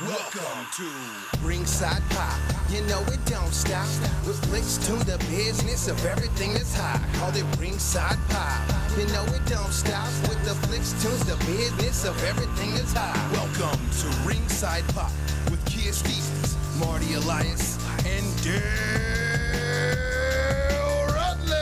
Welcome to Ringside Pop. You know it don't stop. With flicks to the business of everything that's hot. Call it Ringside Pop. You know it don't stop. With the flicks to the business of everything that's hot. Welcome to Ringside Pop with Kia Stevens, Marty Elias, and Dale Rutledge.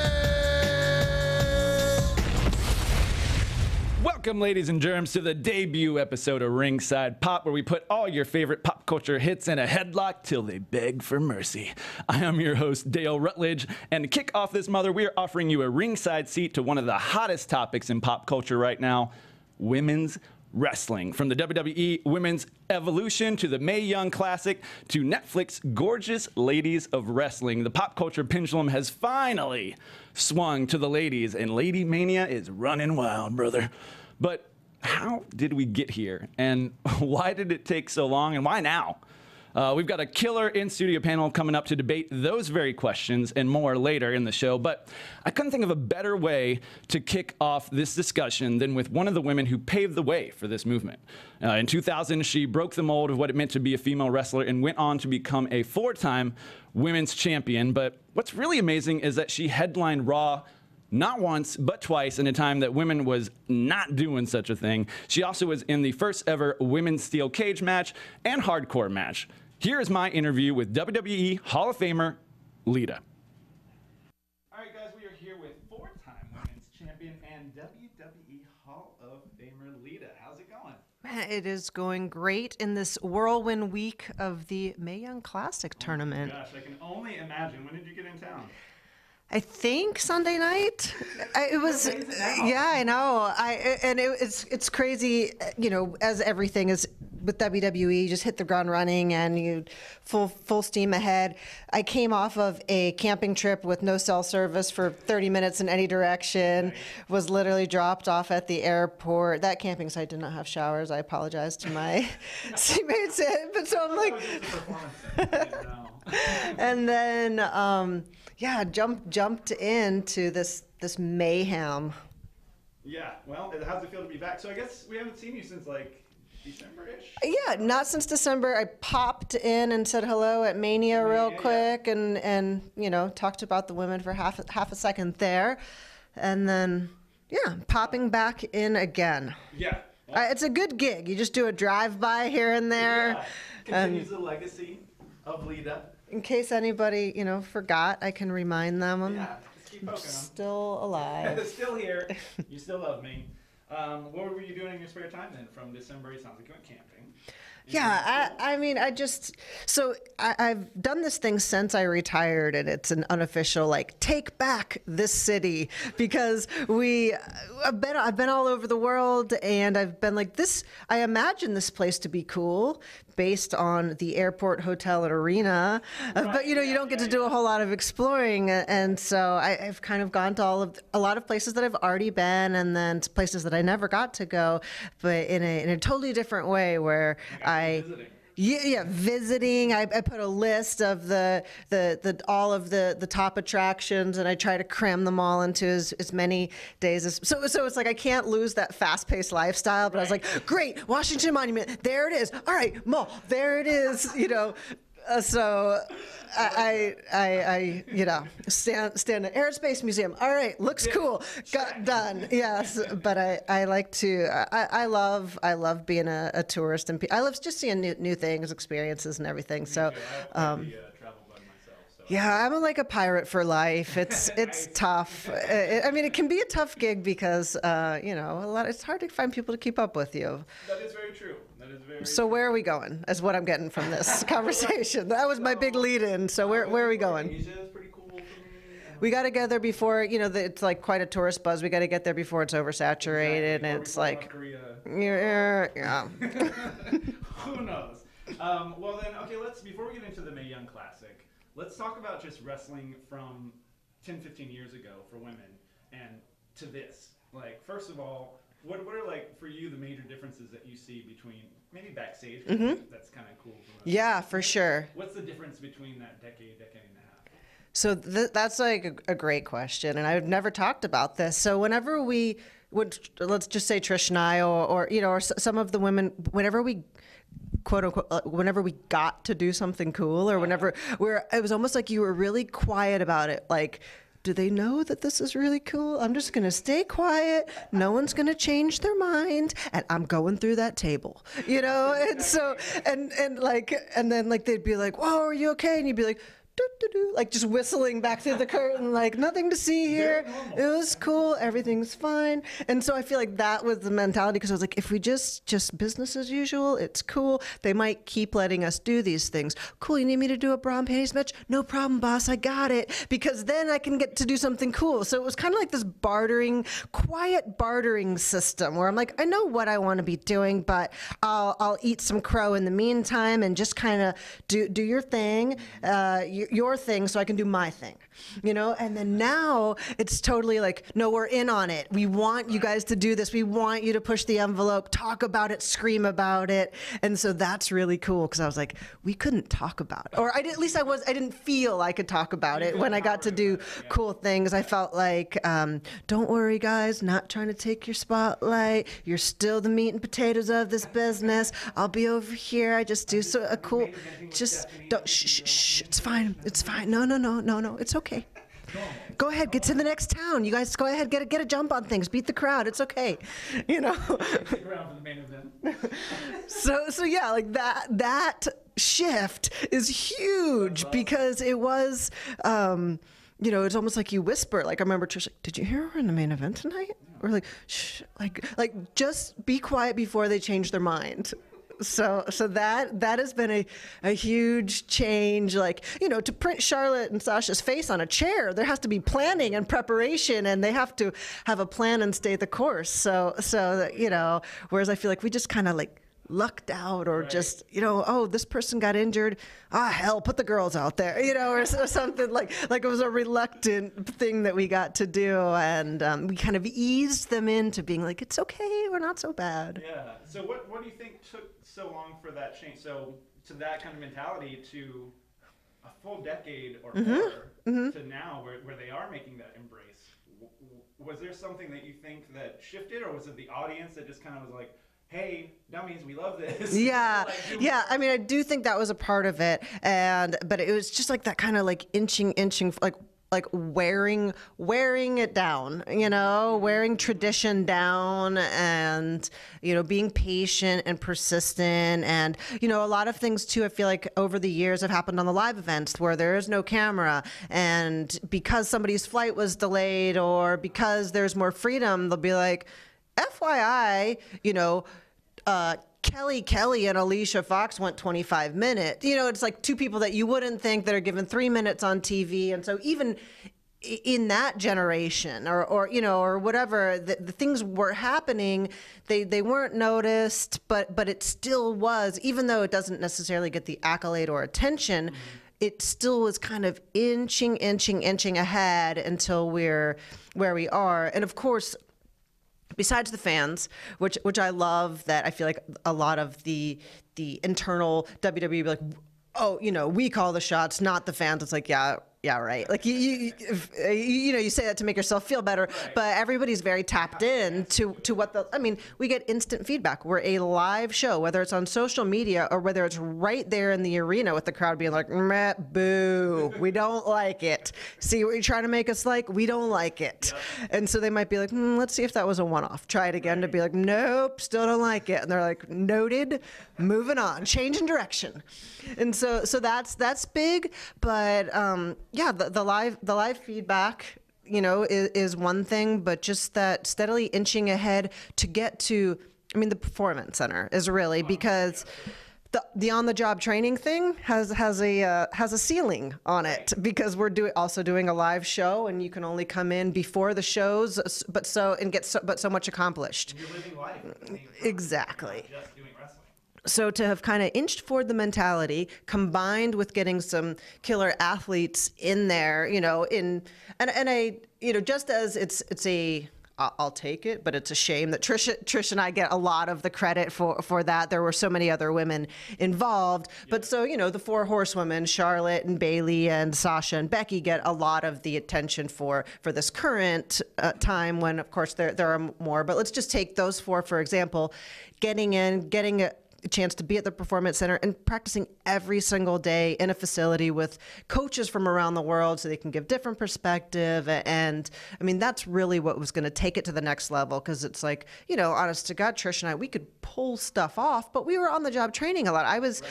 Welcome, ladies and germs, to the debut episode of Ringside Pop, where we put all your favorite pop culture hits in a headlock till they beg for mercy. I am your host, Dale Rutledge, and to kick off this mother, we are offering you a ringside seat to one of the hottest topics in pop culture right now, women's wrestling. From the WWE Women's Evolution to the Mae Young Classic to Netflix Gorgeous Ladies of Wrestling, the pop culture pendulum has finally swung to the ladies, and Lady Mania is running wild, brother. But how did we get here, and why did it take so long, and why now? We've got a killer in-studio panel coming up to debate those very questions and more later in the show, but I couldn't think of a better way to kick off this discussion than with one of the women who paved the way for this movement. In 2000, she broke the mold of what it meant to be a female wrestler and went on to become a four-time women's champion. But what's really amazing is that she headlined Raw not once, but twice in a time that women was not doing such a thing. She also was in the first ever women's steel cage match and hardcore match. Here is my interview with WWE Hall of Famer, Lita. All right, guys, we are here with four-time women's champion and WWE Hall of Famer, Lita. How's it going? Man, it is going great in this whirlwind week of the Mae Young Classic tournament. Gosh, I can only imagine. When did you get in town? I think Sunday night. It was, yeah, I know. It's crazy, you know, as everything is with WWE, you just hit the ground running and you full steam ahead. I came off of a camping trip with no cell service for 30 minutes in any direction, was literally dropped off at the airport. That camping site did not have showers. I apologize to my teammates, but so I'm like, and then, yeah, jumped into this mayhem. Yeah, well, how's it feel to be back? So I guess we haven't seen you since like December-ish? Yeah, not since December. I popped in and said hello at Mania real quick and you know, talked about the women for half a second there. And then, yeah, popping back in again. Yeah. It's a good gig. You just do a drive-by here and there. Yeah. Continues the legacy of Lita. In case anybody, you know, forgot, I can remind them I'm just still alive. Still here. You still love me. What were you doing in your spare time then from December? It sounds like you went camping. Yeah, I mean, I've done this thing since I retired, and it's an unofficial, like, take back this city, because I've been all over the world, and I've been like, I imagine this place to be cool based on the airport, hotel, and arena, but you know, you don't get to do a whole lot of exploring, and so I've kind of gone to a lot of places that I've already been, and then to places that I never got to go, but in a totally different way, where visiting. I put a list of all of the top attractions, and I try to cram them all into as many days as so it's like I can't lose that fast-paced lifestyle. But I was like, great, Washington Monument, there it is. All right, mall, there it is. You know. So I you know, stand at Aerospace Museum. All right, looks cool. Got done. Yes, but I like to. I love being a tourist, and I love just seeing new things, experiences, and everything. So. Yeah, I'm like a pirate for life. It's tough. I mean, it can be a tough gig because you know, it's hard to find people to keep up with you. That is very true. So where are we going? Is what I'm getting from this conversation. That was my big lead-in. So where are we going? Asia is pretty cool for me. We got to get there before, you know, it's like quite a tourist buzz. We got to get there before it's oversaturated, and it's like, yeah. Who knows? Well then, okay, before we get into the Mae Young Classic, let's talk about just wrestling from 10, 15 years ago for women and to this. Like, first of all, what are, like, for you, the major differences that you see between maybe backstage? That's kind of cool. Yeah, for sure. What's the difference between that decade and a half? So that's like a great question, and I've never talked about this. So whenever we would, let's just say Trish and I, or you know, or some of the women, whenever we quote unquote, whenever we got to do something cool, or whenever it was almost like you were really quiet about it. Like, do they know that this is really cool? I'm just going to stay quiet. No one's going to change their mind. And I'm going through that table, you know? And so, and then like, they'd be like, whoa, are you okay? And you'd be like, like just whistling back through the curtain, like nothing to see here. It was cool. Everything's fine. And so I feel like that was the mentality, because I was like, if we just business as usual, it's cool. They might keep letting us do these things. Cool. You need me to do a bra and panties match? No problem, boss. I got it. Because then I can get to do something cool. So it was kind of like this quiet bartering system where I'm like, I know what I want to be doing, but I'll eat some crow in the meantime and just kind of do your thing. Your thing, so I can do my thing, you know? And then now it's totally like, no, we're in on it. We want you guys to do this. We want you to push the envelope, talk about it, scream about it. And so that's really cool, because I was like, we couldn't talk about it. Or I didn't feel I could talk about it when I got to do cool things. I felt like, don't worry, guys, not trying to take your spotlight. You're still the meat and potatoes of this business. I'll be over here. I just do so a cool, just don't, shh, it's fine. It's fine. No. It's okay. Go ahead. Get to the next town. You guys go ahead. Get a jump on things. Beat the crowd. It's okay. You know. Stick around for the main event. So yeah, like that shift is huge, because it was, you know, it's almost like you whisper. Like I remember Trish, like, did you hear her in the main event tonight? Or like, shh, like just be quiet before they change their mind. So that has been a huge change. Like, you know, to print Charlotte and Sasha's face on a chair, there has to be planning and preparation, and they have to have a plan and stay the course. So you know, whereas I feel like we just kind of like lucked out, or just, you know, oh, this person got injured. Hell, put the girls out there, you know, or something like it was a reluctant thing that we got to do. And we kind of eased them into being like, it's okay, we're not so bad. Yeah. So what do you think took so long for that change? So to that kind of mentality to a full decade or more to now where they are making that embrace. Was there something that you think that shifted, or was it the audience that just kind of was like, hey, dummies, we love this? Yeah, yeah. I mean, I do think that was a part of it, but it was just like that kind of like inching, like wearing it down, you know, wearing tradition down, and, you know, being patient and persistent. And, you know, a lot of things too, I feel like over the years have happened on the live events where there is no camera, and because somebody's flight was delayed or because there's more freedom, they'll be like, FYI, you know, Kelly and Alicia Fox went 25 minutes. You know, it's like two people that you wouldn't think that are given 3 minutes on TV. And so even in that generation or you know, or whatever, the things were happening, they weren't noticed, but it still was, even though it doesn't necessarily get the accolade or attention, it still was kind of inching ahead until we're where we are. And of course, besides the fans, which I love, that I feel like a lot of the internal WWE be like, oh, you know, we call the shots, not the fans. It's like, yeah, right. Like you know, you say that to make yourself feel better, right. But everybody's very tapped in to what I mean, we get instant feedback. We're a live show, whether it's on social media or whether it's right there in the arena with the crowd being like, meh, boo, we don't like it. See what you're trying to make us like? We don't like it. Yep. And so they might be like, let's see if that was a one-off. Try it again, right. To be like, nope, still don't like it. And they're like, noted, moving on, changing direction. And so that's big, but yeah, the live feedback, you know, is one thing, but just that steadily inching ahead to get to, I mean, the Performance Center is really, because the on-the-job training thing has a ceiling on it, because we're also doing a live show, and you can only come in before the shows, but so much accomplished. You're living life. Exactly. Not just doing wrestling. So to have kind of inched forward the mentality, combined with getting some killer athletes in there, you know, and I, you know, just as it's a, I'll take it, but it's a shame that Trish and I get a lot of the credit for that. There were so many other women involved, but so, you know, the four horsewomen, Charlotte and Bayley and Sasha and Becky, get a lot of the attention for this current time, when of course there are more. But let's just take those four for example. Getting a chance to be at the Performance Center and practicing every single day in a facility with coaches from around the world so they can give different perspective. And I mean, that's really what was going to take it to the next level, because it's like, you know, honest to God, Trish and I, we could pull stuff off, but we were on the job training a lot. I was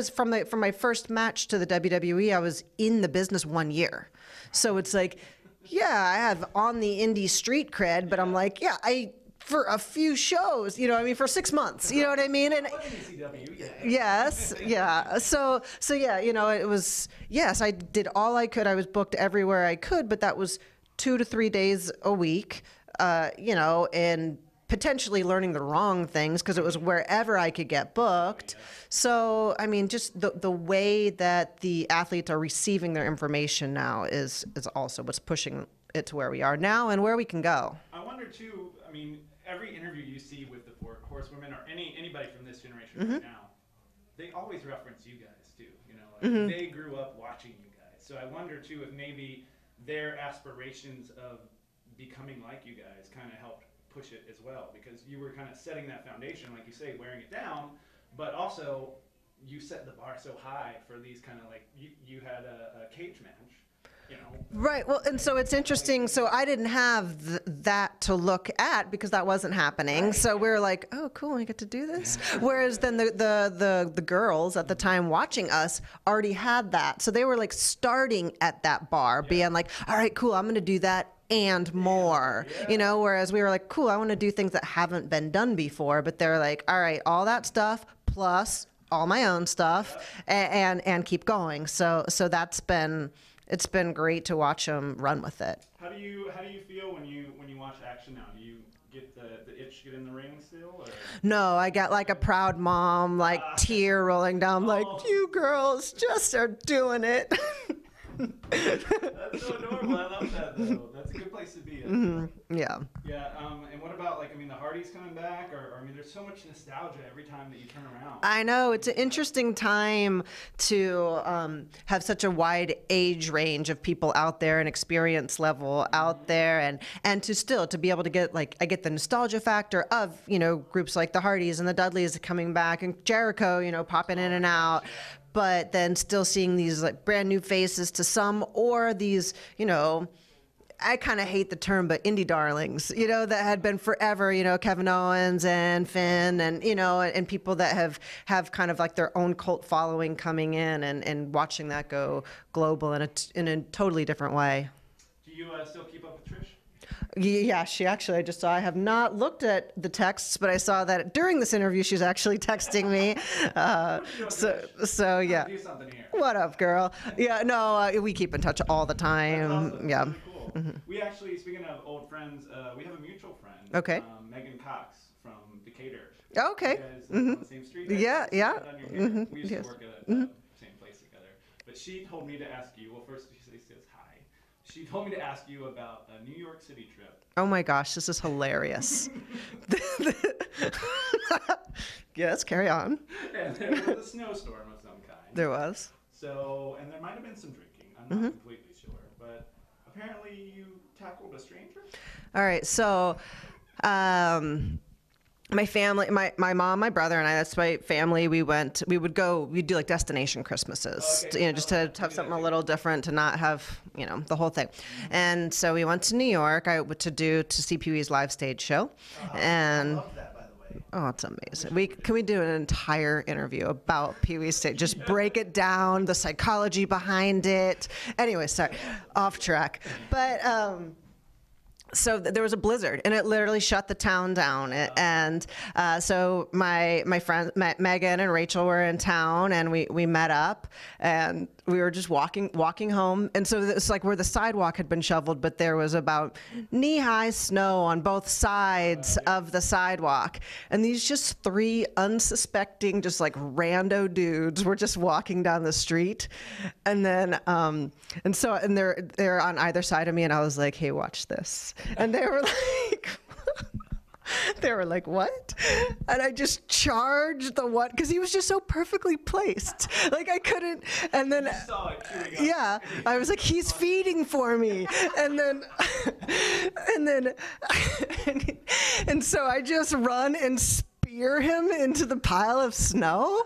from my first match to the WWE, I was in the business 1 year. So it's like, yeah, I have on the indie street cred, but I'm like, yeah, for a few shows, you know, I mean, for 6 months, you know what I mean? And yes, yeah. So yeah, you know, it was, yes, I did all I could. I was booked everywhere I could, but that was 2 to 3 days a week, you know, and potentially learning the wrong things because it was wherever I could get booked. So, I mean, just the way that the athletes are receiving their information now is also what's pushing it to where we are now and where we can go. I wonder too, I mean, every interview you see with the Four Horsewomen or anybody from this generation right now, they always reference you guys too. You know, like they grew up watching you guys. So I wonder too if maybe their aspirations of becoming like you guys kind of helped push it as well, because you were kind of setting that foundation, like you say, wearing it down, but also you set the bar so high for these kind of like you had a cage match. You know, right. Well, and so it's interesting. So I didn't have that to look at because that wasn't happening. Right. So we were like, oh, cool, I get to do this. Whereas then the girls at the time watching us already had that. So they were like starting at that bar, being like, all right, cool, I'm going to do that and more, you know, whereas we were like, cool, I want to do things that haven't been done before. But they're like, all right, all that stuff plus all my own stuff and keep going. So it's been great to watch them run with it. How do you feel when you watch action now? Do you get the itch to get in the ring still? Or? No, I got like a proud mom, like tear rolling down, like, you girls just are doing it. That's so adorable. I love that though. That's a good place to be in. Yeah. Yeah. And what about, like, I mean, the Hardys coming back, or I mean, there's so much nostalgia every time that you turn around. I know, it's an interesting time to have such a wide age range of people out there and experience level out there, and to be able to get, like, I get the nostalgia factor of, you know, groups like the Hardys and the Dudleys coming back and Jericho, you know, popping in and out. But then still seeing these like brand new faces to some, or these, you know, I kind of hate the term, but indie darlings, you know, that had been forever, you know, Kevin Owens and Finn and, you know, and people that have kind of like their own cult following coming in and watching that go global in a totally different way. Do you still keep up with Trish? Yeah, she actually, I just saw, I have not looked at the texts, but I saw that during this interview, she's actually texting me. So yeah. Do something here. What up, girl? Yeah, no, we keep in touch all the time. That's awesome. Yeah. Really cool. We actually, speaking of old friends, we have a mutual friend. Okay. Megan Cox from Decatur. Okay. You guys live on the same street? Yeah, yeah. We used to work at the same place together. But she told me to ask you, well, first she says hi. She told me to ask you about a New York City trip. Oh my gosh, this is hilarious. Yes, carry on. And there was a snowstorm of some kind. There was. So, and there might have been some drinking. I'm not completely sure. But apparently you tackled a stranger? All right, so my family, my mom, my brother, and I, that's my family, we'd do like destination Christmases, you know, just to have something a little different, to not have, you know, the whole thing. And so we went to New York to see Pee Wee's live stage show. And I love that, by the way. Oh, it's amazing. Can we do an entire interview about Pee Wee's stage? Just break it down, the psychology behind it. Anyway, sorry, off track. But, so there was a blizzard, and it literally shut the town down. And so my friend Megan and Rachel were in town, and we met up, and we were just walking home. And so it's like where the sidewalk had been shoveled, but there was about knee-high snow on both sides of the sidewalk. And these just three unsuspecting, just like rando dudes were just walking down the street. And then and they're on either side of me, and I was like, hey, watch this. And they were like, what? And I just charged the one, because he was just so perfectly placed. Like, I couldn't, and then, yeah, I was like, he's feeding for me. And so I just run and speed spear him into the pile of snow.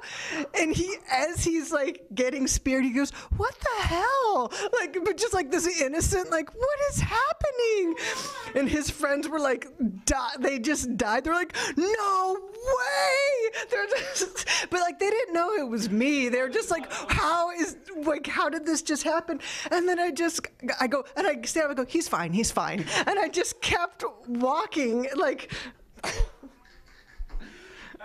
And as he's like getting speared, he goes, "What the hell?" Like, but just like this innocent, like, "What is happening?" And his friends were like, they just died. They're like, "No way!" They're just, but like they didn't know it was me. They were just like, how did this just happen? And then I go, and I stand up and go, he's fine. And I just kept walking, like.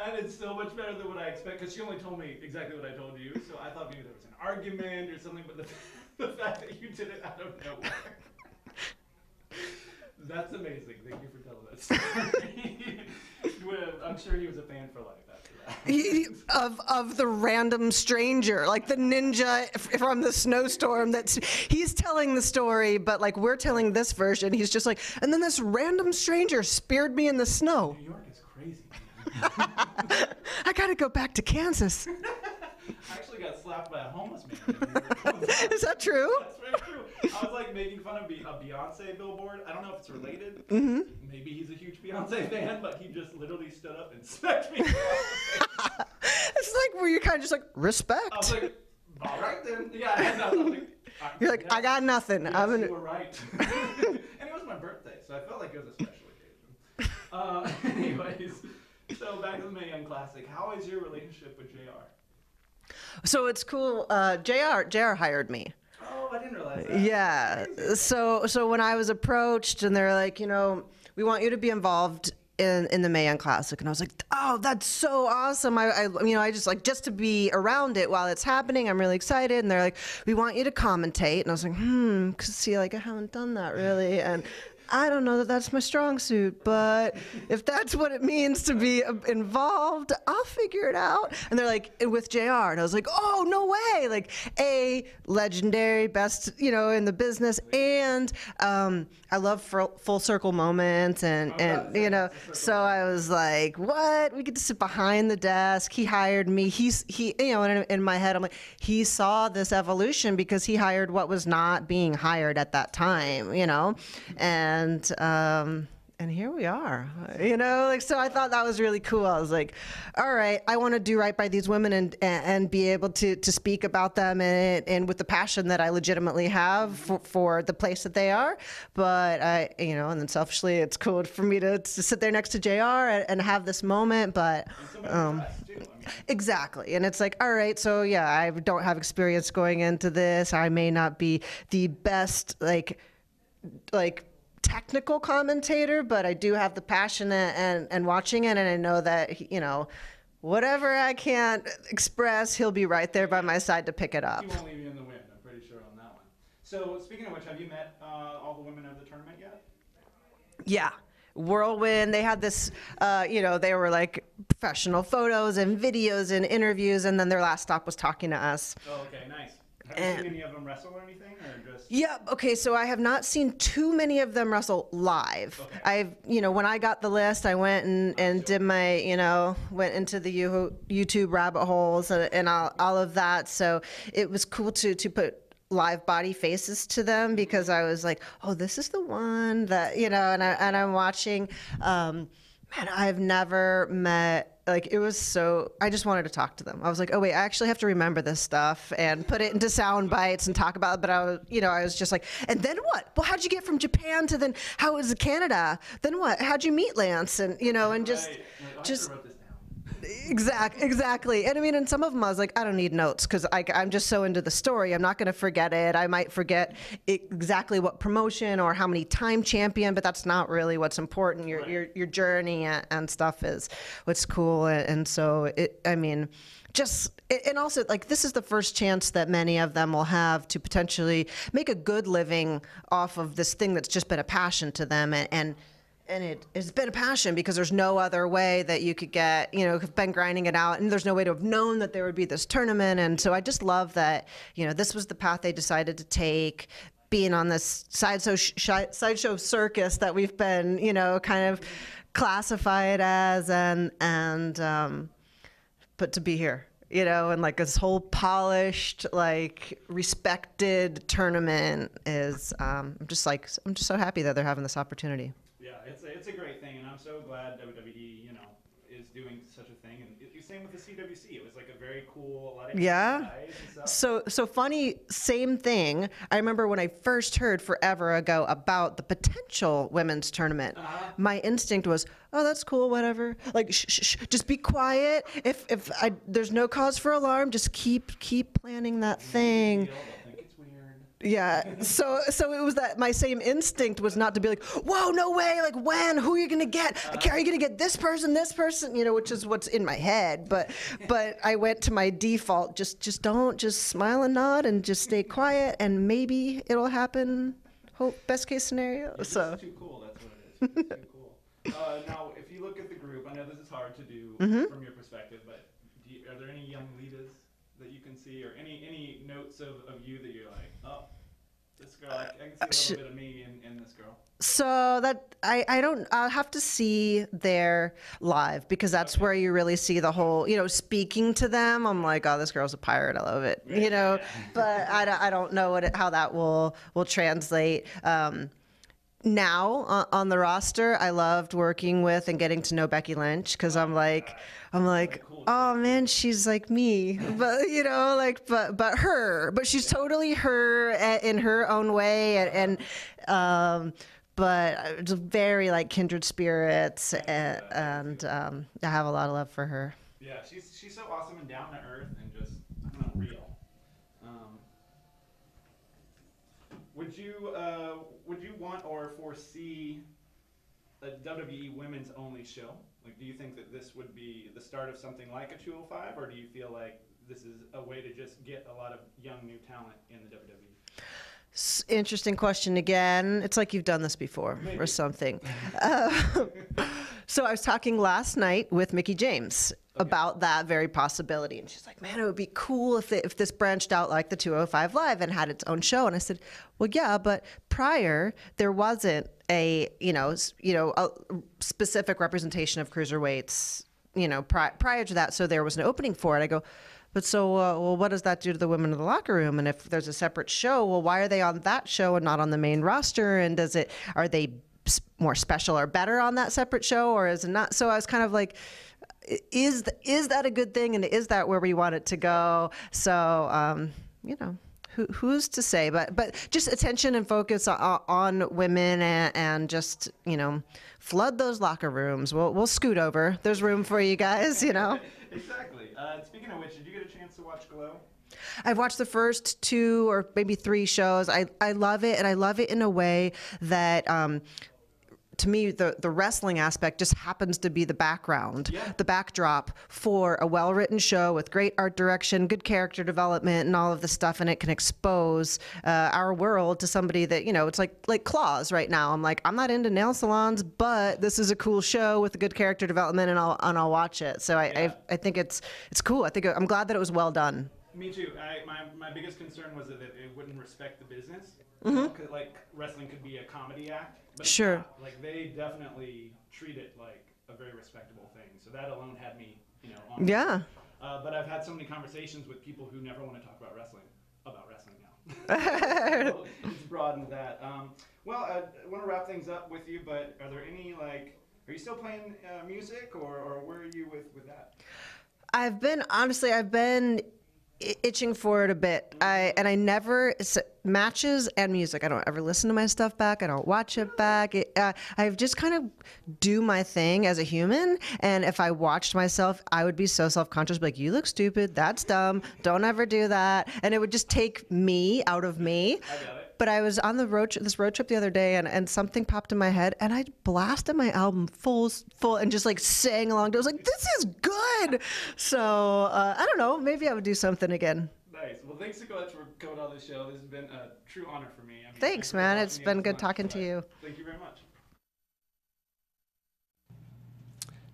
And it's so much better than what I expect, because she only told me exactly what I told you, so I thought maybe there was an argument or something, but the fact that you did it out of nowhere. That's amazing. Thank you for telling that story. I'm sure he was a fan for life after that. Of the random stranger, like the ninja from the snowstorm. He's telling the story, but like we're telling this version. He's just like, and then this random stranger speared me in the snow. New York is crazy. I gotta go back to Kansas. I actually got slapped by a homeless man. Is that true? That's very true. I was like making fun of a Beyonce billboard. I don't know if it's related. Mm-hmm. Maybe he's a huge Beyonce fan, but he just literally stood up and smacked me. It's like where you're kind of just like, respect. I was like, all right then. Yeah, I was like, you're like, I got nothing. Yes, I'm gonna. You were right. And it was my birthday, so I felt like it was a special occasion. Anyways, so back to the Mae Young Classic. How is your relationship with JR? So it's cool. JR hired me. Oh, I didn't realize that. Yeah. So when I was approached and they're like, we want you to be involved in the Mae Young Classic, and I was like, oh, that's so awesome. I just like just to be around it while it's happening. I'm really excited. And they're like, we want you to commentate, and I was like, cause see, like I haven't done that really, and I don't know that that's my strong suit, but if that's what it means to be involved, I'll figure it out. And they're like, with JR. And I was like, oh, no way. Like, legendary, best, in the business. And I love full circle moments. And so I was like, what? We get to sit behind the desk. He hired me. In my head, I'm like, he saw this evolution because he hired what was not being hired at that time, And here we are, so I thought that was really cool. I was like, all right, I want to do right by these women and be able to speak about them and with the passion that I legitimately have for the place that they are. But and then selfishly, it's cool for me to sit there next to JR and have this moment. But exactly. And it's like, all right, so yeah, I don't have experience going into this. I may not be the best, like technical commentator, but I do have the passion and watching it, and I know that whatever I can't express, he'll be right there by my side to pick it up. He won't leave you in the wind, I'm pretty sure on that one. So speaking of which, have you met all the women of the tournament yet? Yeah. Whirlwind, they had this, they were like professional photos and videos and interviews, and then their last stop was talking to us. Oh, okay, nice. Have you seen any of them wrestle or anything, or just? Yeah. Okay. So I have not seen too many of them wrestle live. Okay. When I got the list, I went and did my, went into the YouTube rabbit holes and all of that. So it was cool to put live body faces to them because I was like, oh, this is the one that, and I'm watching. Man, I've never met, it was so, I just wanted to talk to them. I was like, oh wait, I actually have to remember this stuff and put it into sound bites and talk about it. But I was just like, and then what? Well, how'd you get from Japan to then, how was Canada? Then what? How'd you meet Lance? And, and just. Exactly. And I mean, in some of them, I was like, I don't need notes because I'm just so into the story. I'm not going to forget it. I might forget exactly what promotion or how many time champion, but that's not really what's important. Your journey and stuff is what's cool. And so and also this is the first chance that many of them will have to potentially make a good living off of this thing that's just been a passion to them. And it's been a passion because there's no other way that you could get, have been grinding it out, and there's no way to have known that there would be this tournament. And so I just love that, this was the path they decided to take, being on this sideshow circus that we've been, kind of classified as, but to be here, and like this whole polished, respected tournament is, I'm just so happy that they're having this opportunity. Yeah, it's a great thing, and I'm so glad WWE, is doing such a thing, and same with the CWC. It was like a very cool, a lot of Yeah. guys and stuff. So funny, same thing. I remember when I first heard forever ago about the potential women's tournament, my instinct was, oh, that's cool, whatever. Like, shh, just be quiet. If there's no cause for alarm, just keep planning that thing. They'll think it's weird. Yeah. So it was that my same instinct was not to be like, whoa, no way. Like, when? Who are you gonna get? Are you gonna get this person? You know, which is what's in my head. But I went to my default. Just smile and nod and just stay quiet, and maybe it'll happen. Hope best case scenario. It's So. too cool. That's what it is. It's too cool. Now, if you look at the group, I know this is hard to do from your perspective, but are there any young Litas that you can see, or any notes of you that you're like, oh, this girl, I can see a little bit of me in this girl? So that I'll have to see their live, because that's where you really see the whole, you know, speaking to them. I'm like, oh, this girl's a pirate. I love it, you know, but I don't know how that will translate. Now on the roster, I loved working with and getting to know Becky Lynch, because I'm like, oh man, she's like me, but you know, like, but she's totally her in her own way, and but it's very like kindred spirits, and I have a lot of love for her. Yeah, she's so awesome and down to earth and just, I don't know, real. Would you want or foresee a WWE women's only show? Like, do you think that this would be the start of something like a 205, or do you feel like this is a way to just get a lot of young new talent in the WWE? Interesting question again. It's like you've done this before or something. So I was talking last night with Mickie James about that very possibility, and she's like, man, it would be cool if this branched out like the 205 Live and had its own show. And I said, well, yeah, but prior there wasn't a specific representation of cruiserweights, you know, prior to that, so there was an opening for it. I go, but so, well, what does that do to the women in the locker room? And if there's a separate show, well, why are they on that show and not on the main roster? And are they more special or better on that separate show, or is it not? So I was kind of like, is that a good thing, and is that where we want it to go? So, you know, who's to say? But just attention and focus on women, and just, you know, flood those locker rooms. We'll scoot over. There's room for you guys, you know. Exactly. Speaking of which, did you get a chance to watch G.L.O.W? I've watched the first 2 or maybe 3 shows. I love it, and I love it in a way that, to me, the wrestling aspect just happens to be the background, the backdrop for a well-written show with great art direction, good character development, and all of the stuff, and it can expose our world to somebody that, you know, it's like Claws right now. I'm like, I'm not into nail salons, but this is a cool show with a good character development, and I'll watch it. So I think it's cool. I'm glad that it was well done. Me too. My biggest concern was that it wouldn't respect the business. Mm-hmm. Like, wrestling could be a comedy act, but sure. It's not. Like, they definitely treat it like a very respectable thing. So that alone had me, you know, on. Yeah. But I've had so many conversations with people who never want to talk about wrestling now. So it's broadened that. Well, I want to wrap things up with you, but are there any, like, are you still playing music, or where are you with that? I've been itching for it a bit. I never matches and music. I don't ever listen to my stuff back. I don't watch it back. I just kind of do my thing as a human. And if I watched myself, I would be so self-conscious, like, you look stupid. That's dumb. Don't ever do that. And it would just take me out of me. I got it. But I was on this road trip the other day, and something popped in my head, and I blasted my album full, and just like sang along. I was like, this is good. So I don't know. Maybe I would do something again. Nice. Well, thanks so much for coming on the show. This has been a true honor for me. I mean, thanks, man. It's been good talking to you. Thank you very much.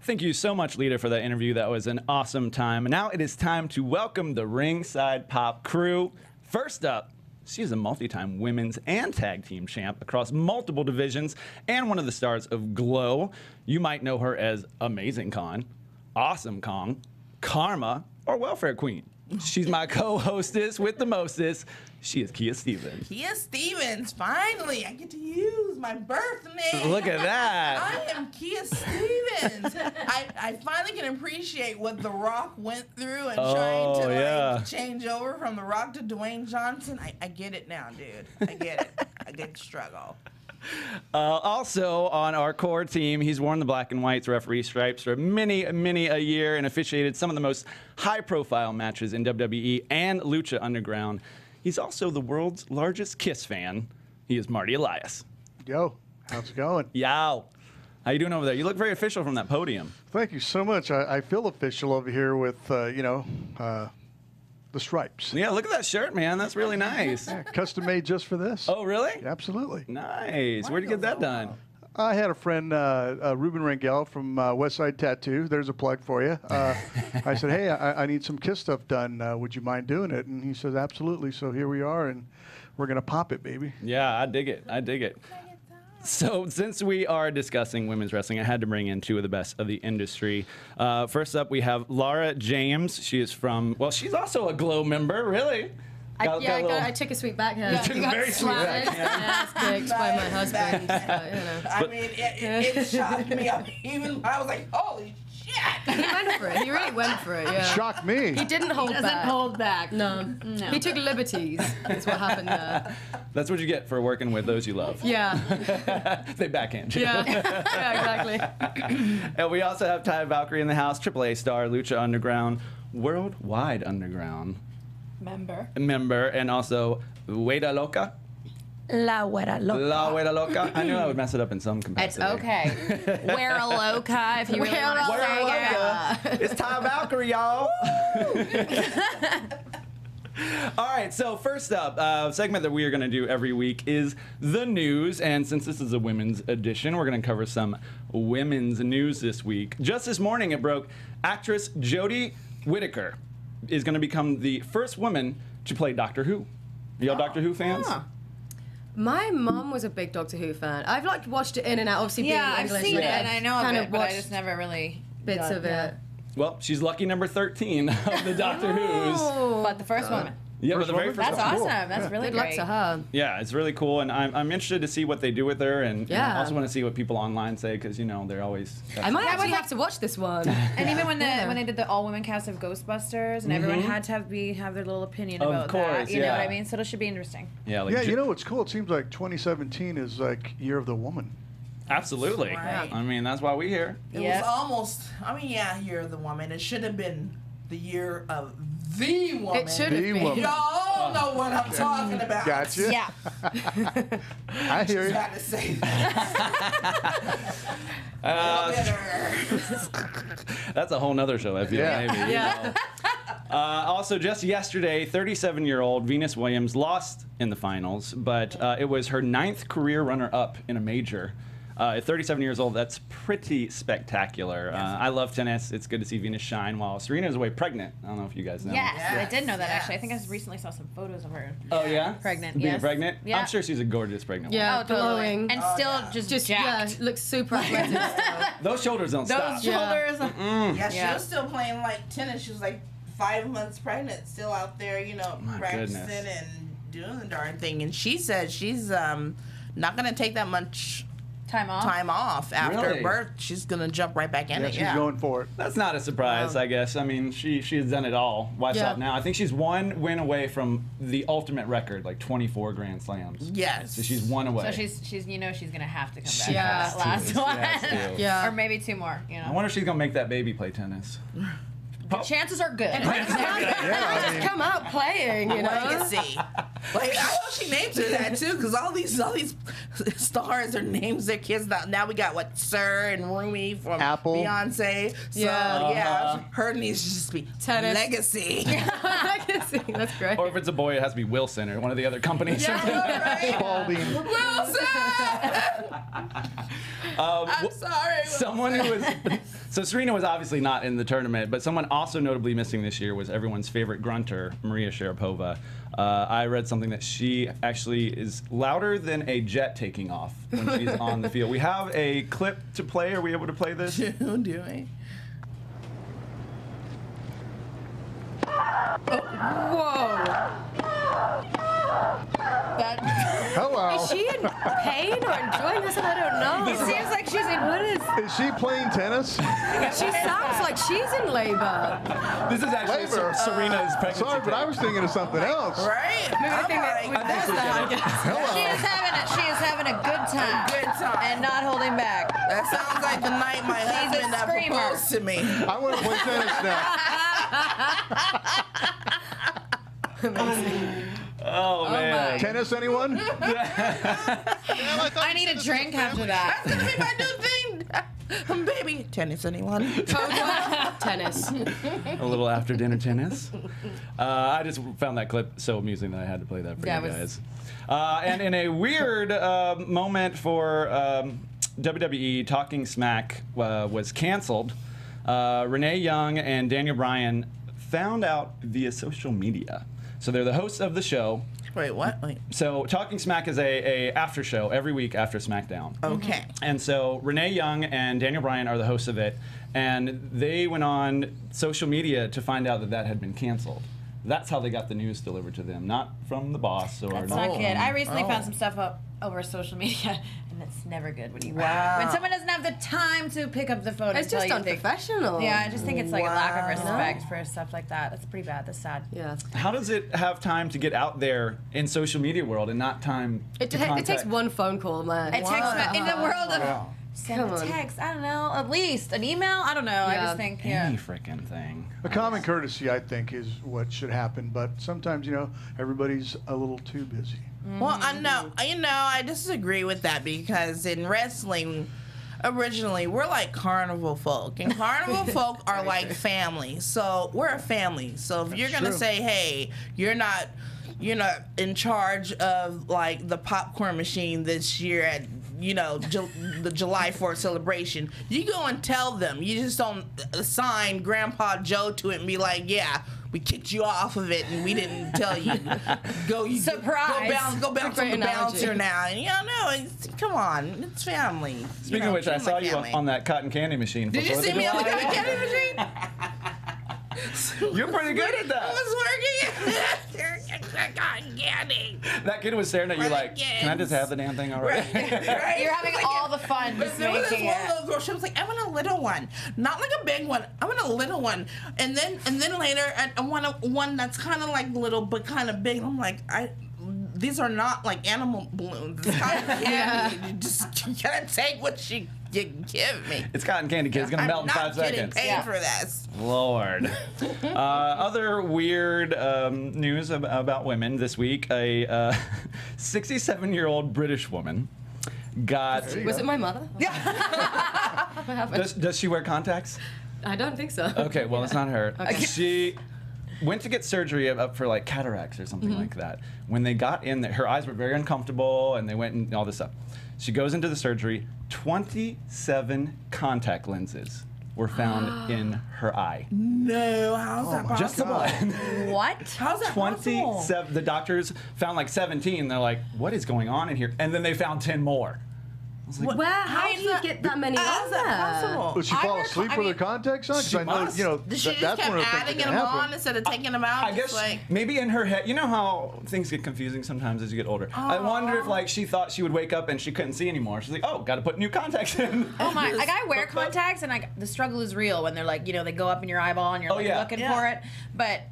Thank you so much, Lita, for that interview. That was an awesome time. And now it is time to welcome the Ringside Pop crew. First up, she is a multi-time women's and tag team champ across multiple divisions and one of the stars of G.L.O.W. You might know her as Amazing Con, Awesome Kong, Karma, or Welfare Queen. She's my co-hostess with the mostest. She is Kia Stevens. Kia Stevens, finally, I get to use my birth name. Look at that. I am Kia Stevens. I finally can appreciate what The Rock went through and trying to change over from The Rock to Dwayne Johnson. I get it now, dude. I get it. I get the struggle. Also on our core team, he's worn the black and white referee stripes for many a year and officiated some of the most high-profile matches in WWE and Lucha Underground. He's also the world's largest Kiss fan. He is Marty Elias. Yo, how's it going? Yow. How you doing over there? You look very official from that podium. Thank you so much. I feel official over here with, the stripes. Yeah, look at that shirt, man. That's really nice. Yeah, custom made just for this. Oh, really? Absolutely. Nice. Where'd you get that done? I had a friend, Ruben Rangel from Westside Tattoo. There's a plug for you. I said, hey, I need some Kiss stuff done. Would you mind doing it? And he says, absolutely. So here we are, and we're going to pop it, baby. Yeah, I dig it. I dig it. So since we are discussing women's wrestling, I had to bring in two of the best of the industry. First up, we have Laura James. She is from, well, she's also a G.L.O.W member, really. I took a sweep back here. You took a very sweet back. Ass kicked by my husband. I mean, it shocked me. I was like, holy shit. He went for it. He really went for it, yeah. Shocked me. He didn't hold back. Doesn't hold back. No. No. He took liberties. That's what happened there. That's what you get for working with those you love. Yeah. They backhand you. Yeah. Yeah, exactly. And we also have Taya Valkyrie in the house, AAA star, Lucha Underground, Worldwide Underground member, and also Huera Loca. La Huera Loca. La Huera Loca. I knew I would mess it up in some It's capacity. okay. Wear a loca if you really want to say it. It's Taya Valkyrie, y'all. All right, so first up, a segment that we are going to do every week is the news. And since this is a women's edition, we're going to cover some women's news this week. Just this morning, it broke. Actress Jodie Whittaker is going to become the first woman to play Doctor Who. Are y'all Doctor Who fans? My mum was a big Doctor Who fan. I've watched it in and out, obviously being Yeah, I've English. seen it but and I know of kind it, but I watched just never really bits of it. Well, she's lucky number 13 of the Doctor Who's. But the first woman. Yeah, but the very first That's one. awesome. Cool. That's really Good luck great. to her. Yeah, it's really cool, and I'm interested to see what they do with her, and I Yeah. also want to see what people online say, because, they're always... I might actually have to watch this one. And even when they did the all-women cast of Ghostbusters, and everyone had to have their little opinion Of about course, that. You know what yeah. I mean? So it should be interesting. Yeah, Yeah, you know what's cool? It seems like 2017 is like Year of the Woman. Absolutely. Right. I mean, that's why we're here. It was almost, Year of the Woman. It should have been the Year of the Woman. It should have The been. woman. Y'all know what I'm talking about. Gotcha. Yeah. I hear Just you. had to say that. That's a whole nother show, I feel, Yeah. maybe. Yeah. Also, just yesterday, 37-year-old Venus Williams lost in the finals, but it was her 9th career runner-up in a major. At 37 years old, that's pretty spectacular. I love tennis. It's good to see Venus shine while Serena is away pregnant. I don't know if you guys know. Yes, I Yes, did know that yes. actually. I think I recently saw some photos of her. Oh, yeah? Pregnant, Being yes. pregnant? Yeah. I'm sure she's a gorgeous pregnant woman. Yeah, Oh, totally. glowing. And still just jacked. looks super athletic still. Those shoulders don't stop. Those shoulders. Yeah, she Yeah. was still playing tennis. She was 5 months pregnant, still out there, My practicing goodness. and doing the darn thing. And she said she's not gonna take that much Time off. after Really? birth. She's gonna jump right back in Yeah, it. she's Yeah. going for it. That's not a surprise, I guess. I mean, she has done it all. Why Yeah. stop now? I think she's one win away from the ultimate record, 24 Grand Slams. Yes. So she's one away. So she's she's gonna have to come back Yeah. for that last She one. has to. Yeah. Or maybe 2 more, I wonder if she's gonna make that baby play tennis. The chances are good. Come out playing, Legacy. I hope she names her that too, because all these stars are names their kids. Now we got Sir and Rumi from Apple. Beyonce. So Yeah. her needs to just be Tennis. Legacy. I can see. That's great. Or if it's a boy, it has to be Wilson or one of the other companies. Spalding. Wilson. I'm sorry. Someone who was so Serena was obviously not in the tournament, but someone also notably missing this year was everyone's favorite grunter, Maria Sharapova. I read something that she actually is louder than a jet taking off when she's on the field. We have a clip to play. Are we able to play this? Doing. Whoa. Hello. Is she in pain or enjoying this? I don't know. It seems like she's in. What is? Is she playing tennis? She sounds like she's in labor. This is actually Labor. Serena's pregnancy. Sorry, but I was thinking of something else. Right? I think Hello. She is having a good time. Good time. And not holding back. That sounds like the night my husband that screamer. proposed to me. I want to play tennis now. Oh, man. Tennis, anyone? I need a drink after that. That's gonna be my new thing. Baby, tennis, anyone? tennis. A little after dinner tennis. I just found that clip so amusing that I had to play that for That you was- guys. And in a weird moment for WWE, Talking Smack was canceled. Renee Young and Daniel Bryan found out via social media. So they're the hosts of the show. Wait, what? Wait. So Talking Smack is a after show every week after SmackDown. Okay. And so Renee Young and Daniel Bryan are the hosts of it, and they went on social media to find out that that had been canceled. That's how they got the news delivered to them, not from the boss or That's not not good. I recently Oh. found some stuff up over social media, and it's never good when you Wow. when someone doesn't have the time to pick up the phone. It's and tell just you things. unprofessional. Yeah, I just think it's like a lack of Wow. respect for stuff like that. That's pretty bad. That's sad. Yeah. How does it have time to get out there in social media world and not time It to takes contact? one phone call, man. It takes in the world of Wow. send Come a on. text. I don't know, at least an email. I don't know. I Yeah. just think Any frickin' thing. A common courtesy, I think, is what should happen. But sometimes, everybody's a little too busy. Well, I know. I disagree with that because in wrestling, originally we're like carnival folk, and carnival folk are like family. So we're a family. So if you're gonna true. say, hey, you're not in charge of like the popcorn machine this year at the July 4th celebration, you go and tell them. You just don't assign Grandpa Joe to it and be like, yeah, we kicked you off of it and we didn't tell you. Surprise. Go bounce Great on the analogy. bouncer now. And come on, it's family. Speaking of which, I treat saw like you family. on that cotton candy machine. Did you for see 4th of me on the July. cotton candy machine? You're pretty good at I that. was working. Cotton candy. That kid was staring at you Right, like, can I just have the damn thing already? Right? you're having all the fun just There was this making one it. little girl. She was like, "I want a little one, not like a big one. I want a little one." And then later, I want one that's kind of like little but kind of big. I'm like, these are not like animal balloons. It's cotton candy. You just gotta take what you give me. It's cotton candy, kid. It's gonna melt in 5 I'm not seconds. getting paid Yeah. for this. Lord. Other weird news about women this week. A 67-year-old British woman got. Was it my mother? Yeah. What happened? Does she wear contacts? I don't think so. Okay, well, it's not her. Okay. She went to get surgery up for like cataracts or something like that. When they got in there, her eyes were very uncomfortable and they went and all this stuff. She goes into the surgery, 27 contact lenses were found in her eye. No, how's that possible? Just the one. What? How's that possible? 27. The doctors found like 17. They're like, what is going on in here? And then they found 10 more. Wow, how did you get that many How's on that there? possible? Would she I fall wear- asleep I with her mean, contacts on? 'Cause she I know, must. you know, Did she just that's kept one of the things adding that can them happen. on instead of taking them out? I guess Just like, maybe in her head, you know how things get confusing sometimes as you get older. I wonder if like she thought she would wake up and she couldn't see anymore. She's like, oh, got to put new contacts in. Oh my! Like I wear contacts, and like the struggle is real when they're like, they go up in your eyeball, and you're like yeah. looking Yeah. for it. But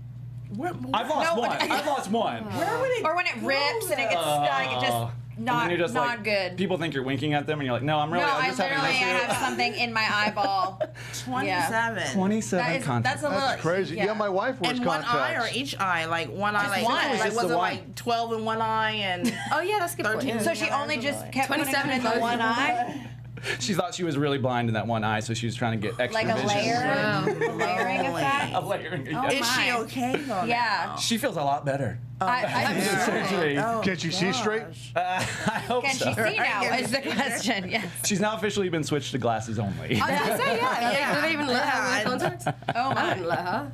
I've lost No, one. I've lost one. where would it or when it rips and it gets stuck, it just And not then you're just not like, good. People think you're winking at them, and you're like, no, I'm really. no, I'm I just having literally an issue. have something in my eyeball. 27? 27 That is, contacts. that's a little That's crazy. Yeah, my wife wears In one contacts. eye or each eye? Like one eye, Just like, one. like Just was the it one. like 12 in one eye and Oh yeah, that's a good point. 13. Yeah. So she only just kept putting 27 it in the closes one the eye, She thought she was really blind in that one eye, so she was trying to get extra like a vision. layer, Wow. a layering effect. A layering, Oh, yeah. is she my. okay though? Yeah. She feels a lot better. I Surgery. Oh, Can't you see straight? I hope can so. she see now? Is the question? Yes. She's now officially been switched to glasses only. I was gonna say, yeah. Yeah. Did they even let her wear Yeah. contacts? Oh I my. wouldn't let her.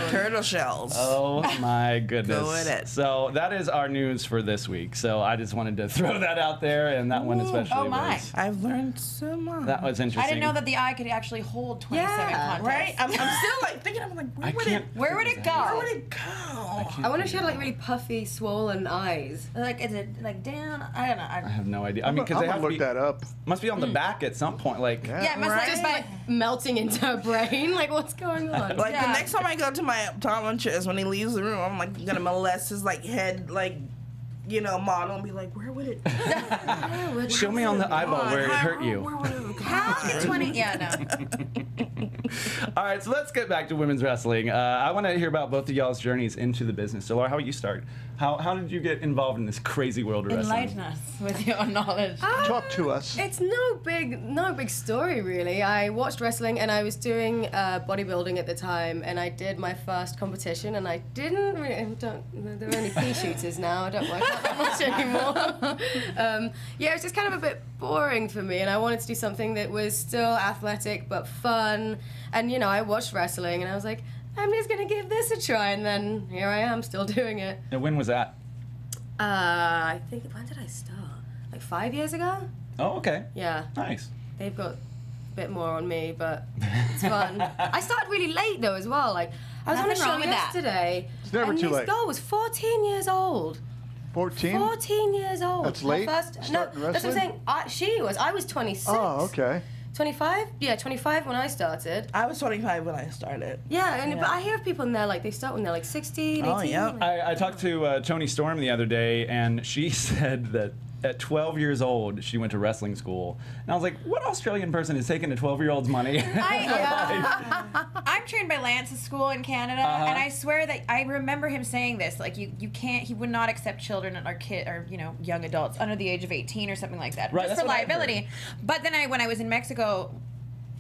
Turtle shells. Oh my goodness. Go with it. So that is our news for this week. So I just wanted to throw that out there, and that one especially Oh my. was. I've learned so much. That was interesting. I didn't know that the eye could actually hold 27 contests. Right? I'm still like thinking, I'm like, where would it Where would it go? Where would it go? I wonder if she had like really puffy, swollen eyes. Like, is it like down? I don't know. I have no idea. I mean, because I'm they gonna have to look be, that up. must be on the back at some point. Like, Yeah, it must Right? just Just like melting into her brain. Like, what's going on? Like Yeah. the next time I go to my optometrist, when he leaves the room, I'm like gonna molest his like head, like, you know, model and be like, where would it? show me on the eyeball where it hurt you. Where would it go? How did 20? Yeah, no. All right, so let's get back to women's wrestling. I want to hear about both of y'all's journeys into the business. So, Laura, how about you start? How did you get involved in this crazy world of wrestling? Enlighten us with your knowledge. Talk to us. It's no big story really. I watched wrestling and I was doing bodybuilding at the time, and I did my first competition, and I didn't really. There are only pea shooters now. I don't work out that much anymore. Yeah, it was just kind of a bit boring for me, and I wanted to do something that was still athletic but fun. And you know, I watched wrestling, and I was like, I'm just gonna give this a try, and then here I am, still doing it. And when was that? I think, when did I start? Like 5 years ago? Oh, okay. Yeah. Nice. They've got a bit more on me, but it's fun. I started really late though as well. Like I was on a Nothing show wrong with that. yesterday, It's never and too this late. girl was 14 years old. 14? 14 years old. That's Her late? First, no, Starting that's what I'm wrestling? saying. I was 26. Oh, okay. 25? Yeah, 25 when I started. I was 25 when I started. Yeah, and but I hear of people in there like they start when they're like 16, 18. Oh, yeah. like- I talked to Toni Storm the other day, and she said that at 12 years old, she went to wrestling school. And I was like, what Australian person is taking a 12-year-old's money? I'm trained by Lance's school in Canada, and I swear that I remember him saying this. Like, you can't, he would not accept children or young adults under the age of 18 or something like that, Right, just that's for what I've liability. But then when I was in Mexico,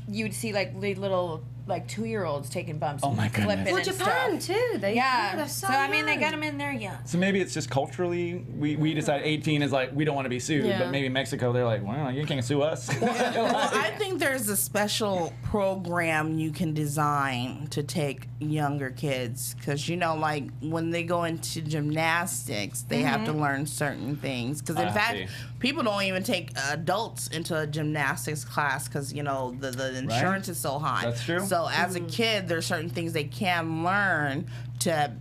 you'd see like little like 2-year-olds taking bumps. Oh, my and flipping goodness. Well, and Japan stuff. too. Yeah, they're so I mean, they young. got them in there young. So maybe it's just culturally, we decide 18 is like, we don't want to be sued. Yeah. But maybe Mexico, they're like, well, you can't sue us. Well, I think there's a special program you can design to take younger kids, because like when they go into gymnastics, they have to learn certain things. Because in I fact, see. people don't even take adults into a gymnastics class because the insurance is so high. That's true. So as a kid, there's certain things they can learn to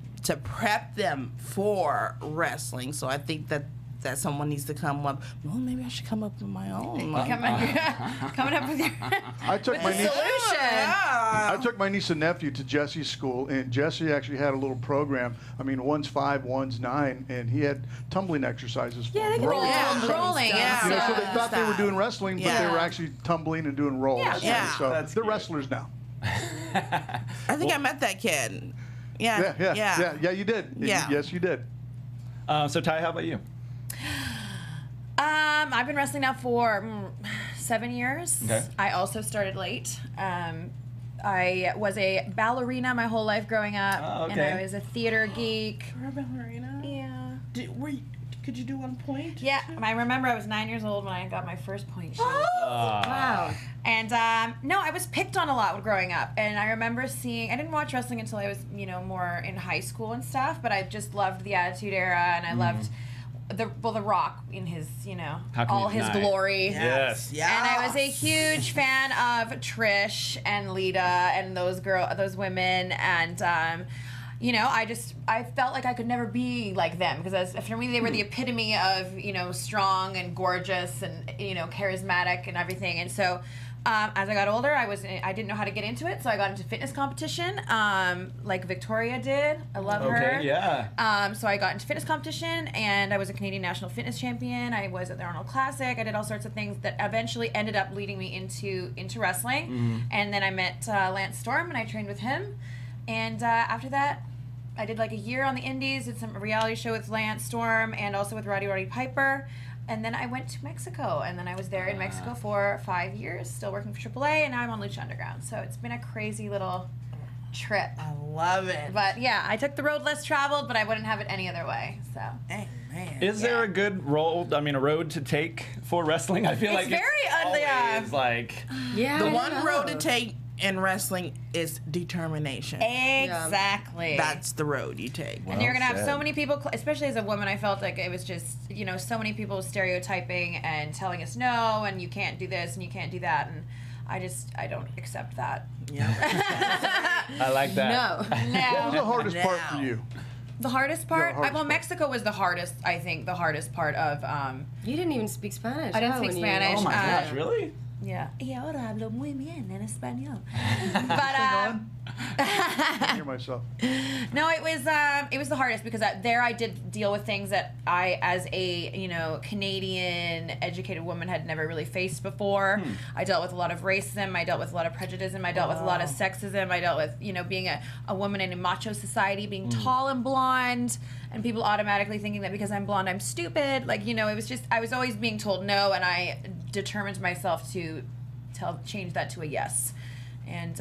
prep them for wrestling. So I think that someone needs to come up. Well, maybe I should come up with my own. Coming up with your I took my niece. solution. I took my niece and nephew to Jesse's school, and Jesse actually had a little program. I mean, one's 5, one's 9, and he had tumbling exercises for Yeah, they them. can do Yeah. Rolling, yeah. You know, so they thought they were Stuff. doing wrestling, but they Yeah. were actually tumbling and doing rolls. Yeah. So That's they're cute. wrestlers now. I think I met that kid. Yeah. Yeah, you did. Yeah. Yes, you did. So, Ty, how about you? I've been wrestling now for 7 years. Okay. I also started late. I was a ballerina my whole life growing up, Oh, and okay. I was a theater geek. You're a ballerina? Yeah. Could you do 1 point? Yeah, I remember I was 9 years old when I got my first point shoe. Wow. And no, I was picked on a lot growing up. And I remember I didn't watch wrestling until I was, more in high school and stuff, but I just loved the Attitude Era, and I loved the Rock in his, How can all you his deny? Glory. Yes. Yeah. And I was a huge fan of Trish and Lita and those women, and I felt like I could never be like them, because for me they were the epitome of strong and gorgeous and charismatic and everything. And so as I got older, I didn't know how to get into it, so I got into fitness competition, like Victoria did. I love her. Okay, yeah. So I got into fitness competition, and I was a Canadian National Fitness Champion. I was at the Arnold Classic. I did all sorts of things that eventually ended up leading me into wrestling. And then I met Lance Storm, and I trained with him. And after that, I did like a year on the Indies, did some reality show with Lance Storm, and also with Roddy Piper. And then I went to Mexico, and then I was there in Mexico for 5 years, still working for AAA, and now I'm on Lucha Underground. So it's been a crazy little trip. I love it. But yeah, I took the road less traveled, but I wouldn't have it any other way. So Amen. Is there a good a road to take for wrestling? I feel It's like very it's always like Yeah. The I one know. road to take in wrestling is determination. Exactly. That's the road you take. And you're going to have so many people, especially as a woman, I felt like it was just, you know, so many people stereotyping and telling us no, and you can't do this and you can't do that. And I don't accept that. Yeah. I like that. No. What was the hardest part for you? The hardest part? hardest Well, part. Mexico was the hardest, I think, the hardest part of... You didn't even speak Spanish. I didn't huh, speak when you- Spanish. Oh my gosh, really? Yeah. Y ahora hablo muy bien en español. But, I hear myself. no, it was the hardest because there I did deal with things that I, as a, you know, Canadian educated woman, had never really faced before. I dealt with a lot of racism. I dealt with a lot of prejudice. I dealt with a lot of sexism. I dealt with, you know, being a woman in a macho society, being tall and blonde, and people automatically thinking that because I'm blonde, I'm stupid. Like, you know, it was just, I was always being told no, and I determined myself to change that to a yes. And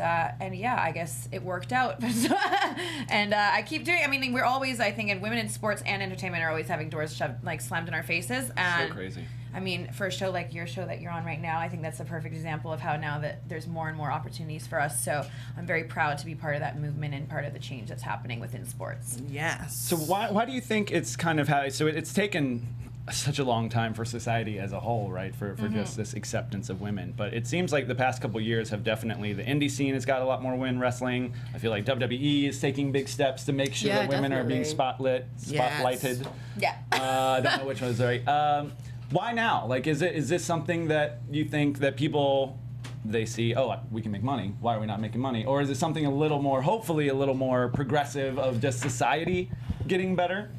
yeah, I guess it worked out. And I keep doing. I mean, we're always, I think, and women in sports and entertainment are always having doors shoved, like slammed in our faces. And So crazy. I mean, for a show like your show that you're on right now, I think that's a perfect example of how now that there's more and more opportunities for us. So I'm very proud to be part of that movement and part of the change that's happening within sports. Yes. So why do you think it's kind of it's taken such a long time for society as a whole, right, for just this acceptance of women? But it seems like the past couple years have definitely, the indie scene has got a lot more women wrestling. I feel like WWE is taking big steps to make sure that women are being spotlighted. Yeah. I don't know which one is right. Why now? Like, is this something that you think that people, they see, oh, we can make money, why are we not making money? Or is it something a little more, hopefully a little more progressive of just society getting better?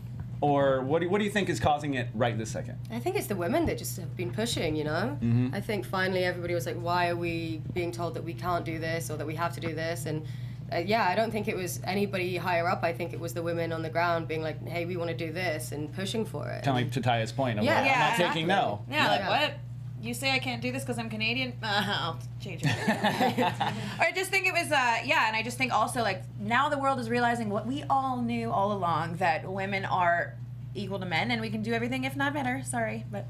Or what do you think is causing it right this second? I think it's the women that just have been pushing, you know? I think finally everybody was like, why are we being told that we can't do this or that we have to do this? And yeah, I don't think it was anybody higher up. I think it was the women on the ground being like, hey, we want to do this and pushing for it. Kind of like to Taya's point of Yeah. like, I'm not taking no. Yeah, like what? You say I can't do this because I'm Canadian? I'll change it. Or I just think it was, yeah, and I just think also, like, now the world is realizing what we all knew all along, that women are equal to men and we can do everything, if not better. Sorry, but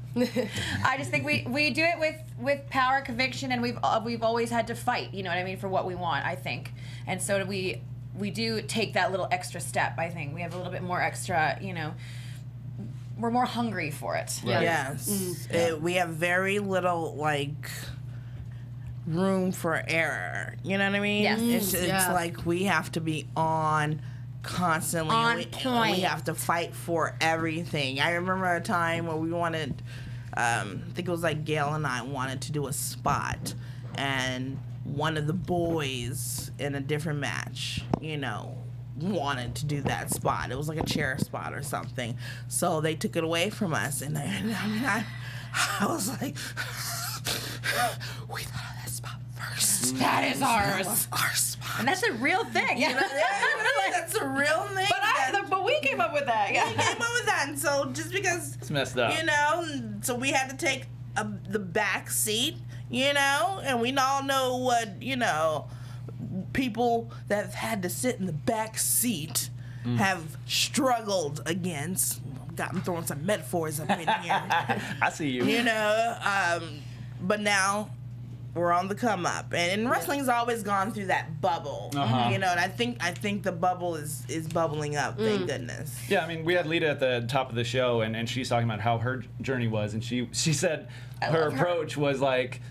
I just think we do it with power, conviction, and we've always had to fight, you know what I mean, for what we want, I think. And so we do take that little extra step, I think. We have a little bit more extra, you know, we're more hungry for it. Right. Yes. We have very little, like, room for error. You know what I mean? Yes. It's like we have to be on constantly. On and point. we have to fight for everything. I remember a time where we wanted, I think it was like Gail and I wanted to do a spot, and one of the boys in a different match, you know, wanted to do that spot. It was like a chair spot or something. So they took it away from us, and I was like, we thought of that spot first. That is ours. That was our spot. And that's a real thing. Yeah, that's a real thing. But we came up with that. Yeah. We came up with that, and so just because It's messed up. you know, so we had to take the back seat, you know, and we all know what, you know, people that have had to sit in the back seat have struggled against. I'm throwing some metaphors up in here. I see you. You know, but now we're on the come up, and wrestling's always gone through that bubble. You know, and I think the bubble is bubbling up. Thank goodness. Yeah, I mean, we had Lita at the top of the show, and she's talking about how her journey was, and she said her approach was like,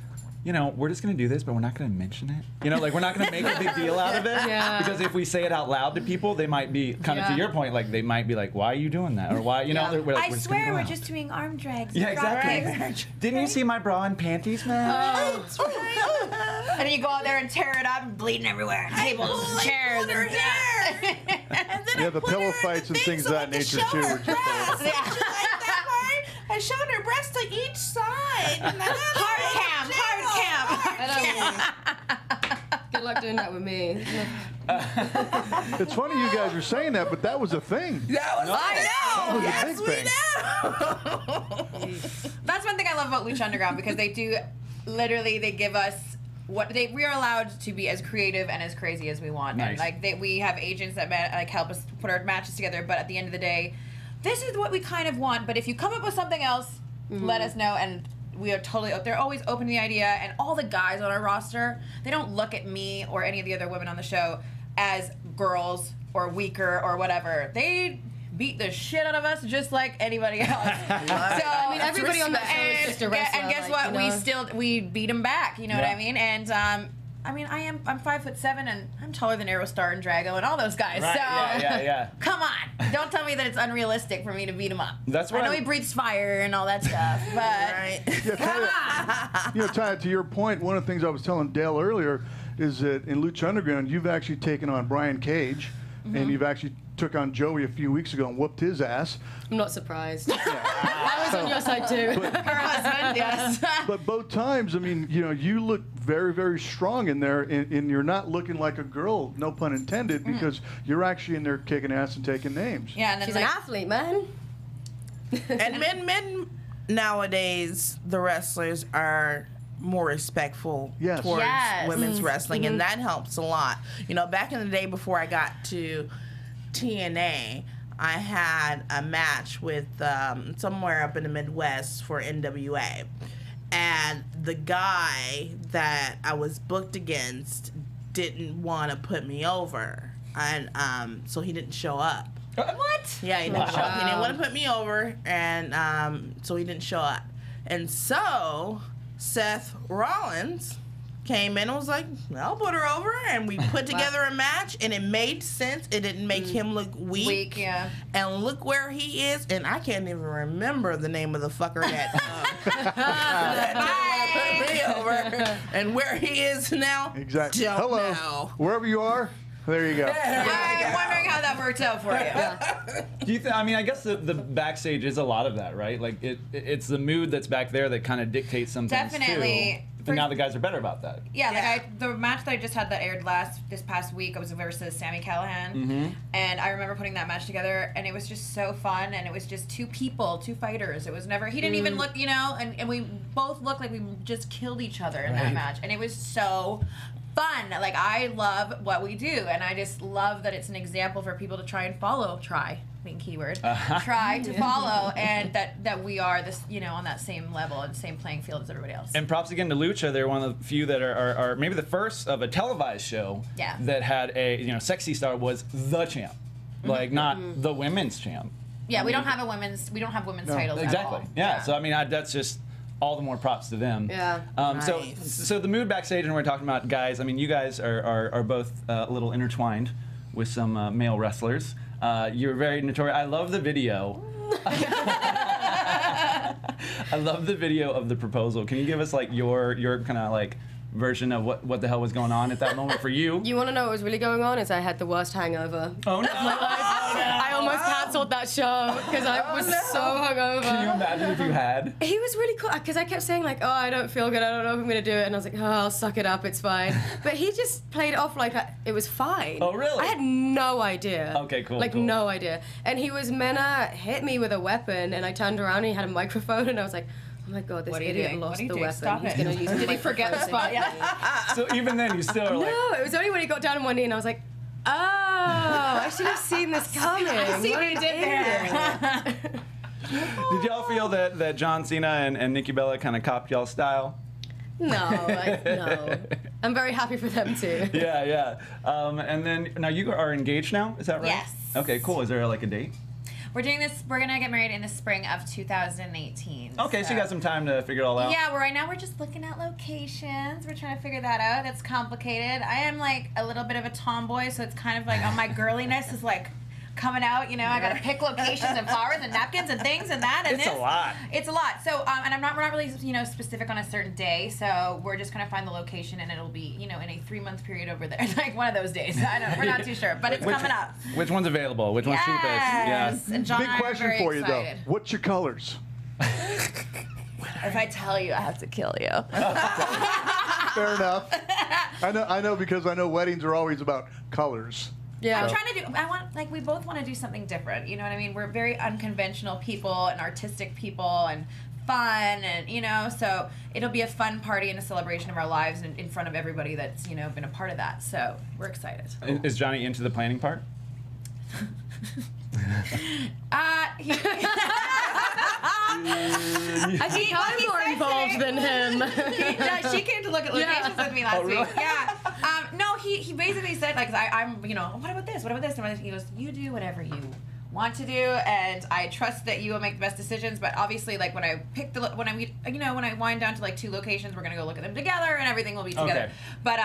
you know, we're just going to do this, but we're not going to mention it. You know, like, we're not going to make a big deal out of it. Yeah. Because if we say it out loud to people, they might be, kind of to your point, like, they might be like, why are you doing that? Or why, you know, we're like, I we're just swear gonna go we're out. just doing arm drags. Yeah, exactly. Right. Didn't you see my bra and panties, man? And then you go out there and tear it up and bleeding everywhere. Tables and chairs. Pulled her hair. And then I the put pillow her in fights the and thing things so of I that could nature, show too, her were just breasts. Yeah. She liked that part. I showed her breasts to each side. And Good luck doing that with me. It's funny you guys are saying that, but that was a thing. That was That was yes, a we big thing. know. That's one thing I love about Lucha Underground, because they do, literally, they give us we are allowed to be as creative and as crazy as we want. Nice. And like we have agents that like help us put our matches together, but at the end of the day, this is what we kind of want. But if you come up with something else, let us know, and we are totally, they're always open to the idea, and all the guys on our roster, they don't look at me or any of the other women on the show as girls or weaker or whatever. They beat the shit out of us just like anybody else. I mean, everybody on that show is just a wrestler. And guess like, what? We beat them back. You know what I mean? And I mean, I'm 5'7" and I'm taller than Aerostar and Drago and all those guys. Right. So Yeah. come on, don't tell me that it's unrealistic for me to beat him up. That's what I know he breathes fire and all that stuff, but Taya, to your point, one of the things I was telling Dale earlier is that in Lucha Underground, you've actually taken on Brian Cage, and you've actually took on Joey a few weeks ago and whooped his ass. I'm not surprised. I was on your side too. her husband, yes. But both times, I mean, you look very, very strong in there, and you're not looking like a girl, no pun intended, because you're actually in there kicking ass and taking names. Yeah, and then She's an athlete, man. And men nowadays, the wrestlers are more respectful Yes. towards Yes. women's wrestling, and that helps a lot. Back in the day before I got to TNA, I had a match with somewhere up in the Midwest for NWA, and the guy that I was booked against didn't want to put me over, and so he didn't show up. what? Yeah, he didn't show up. He didn't want to put me over, and so he didn't show up. And so Seth Rollins came in and was like, I'll put her over, and we put together a match, and it made sense. It didn't make him look weak. Yeah. And look where he is, and I can't even remember the name of the fucker that put me over, and where he is now. Exactly. Don't Hello. know. Wherever you are, there you go. I'm wondering how that worked out for you. Do you think? I mean, I guess the backstage is a lot of that, right? Like it's the mood that's back there that kind of dictates some things Definitely. too. And now the guys are better about that. Yeah, like the match that I just had that aired this past week, I was versus Sami Callihan, and I remember putting that match together, and it was just so fun, and it was just two fighters. It was never, he didn't even look, and we both looked like we just killed each other in that match, and it was so fun. Like, I love what we do, and I just love that it's an example for people to try and follow. Being keyword, try to follow, and that we are this, on that same level and same playing field as everybody else. And props again to Lucha. They're one of the few that are maybe the first of a televised show that had a Sexy Star was the champ, like not the women's champ. Yeah, we don't have women's titles. Exactly. At all. Yeah. So I mean, that's just all the more props to them. Yeah. So the mood backstage, and we're talking about guys. I mean, you guys are both a little intertwined with some male wrestlers. You're very notorious. I love the video. I love the video of the proposal. Can you give us like your kind of like version of what the hell was going on at that moment for you? You want to know what was really going on? Is I had the worst hangover. Oh no! I almost cancelled that show because I was so hungover. Can you imagine if you had? He was really cool because I kept saying like, oh, I don't feel good. I don't know if I'm gonna do it, and I was like, oh, I'll suck it up. It's fine. But he just played it off like it was fine. Oh really? I had no idea. Okay, cool. Like cool. no idea. And he was meant to hit me with a weapon, and I turned around and he had a microphone, and I was like, oh my god, this What are you idiot doing? lost What are you the doing? weapon. Stop He's it. gonna use the Did he forget the microphone spot? to hit me. Yeah. So even then, you still are like. No, it was only when he got down on one knee, and I was like, oh, I should have seen this coming. I see what he did there. Did y'all feel that John Cena and Nikki Bella kind of copied y'all's style? No. I'm very happy for them too. Yeah. And then now you are engaged now. Is that right? Yes. Okay, cool. Is there like a date? We're doing this. We're gonna get married in the spring of 2018. Okay, so you got some time to figure it all out. Yeah, right now we're just looking at locations. We're trying to figure that out. It's complicated. I am like a little bit of a tomboy, so it's kind of like my girliness is like coming out. I gotta pick locations and flowers and napkins and things and that and It's this. a lot. It's a lot. So and we're not really specific on a certain day. So we're just gonna find the location, and it'll be in a 3-month period over there, like one of those days. We're not too sure, but it's coming up. Which one's available? Which one's cheapest? Yes. And John Big and I are question very for you excited. though. What's your colors? If I tell you, I have to kill you. Fair enough. I know because I know weddings are always about colors. Yeah. I'm trying to do. We both want to do something different. You know what I mean? We're very unconventional people and artistic people and fun, and so it'll be a fun party and a celebration of our lives in front of everybody that's been a part of that. So we're excited. Is Johnny into the planning part? I think I'm more involved than him. She came to look at locations with me last week. Yeah. No, he basically said, like, I'm, what about this? What about this? And he goes, you do whatever you want to do, and I trust that you will make the best decisions. But obviously, like, when I pick when I wind down to like 2 locations, we're gonna go look at them together, and everything will be together. Okay. But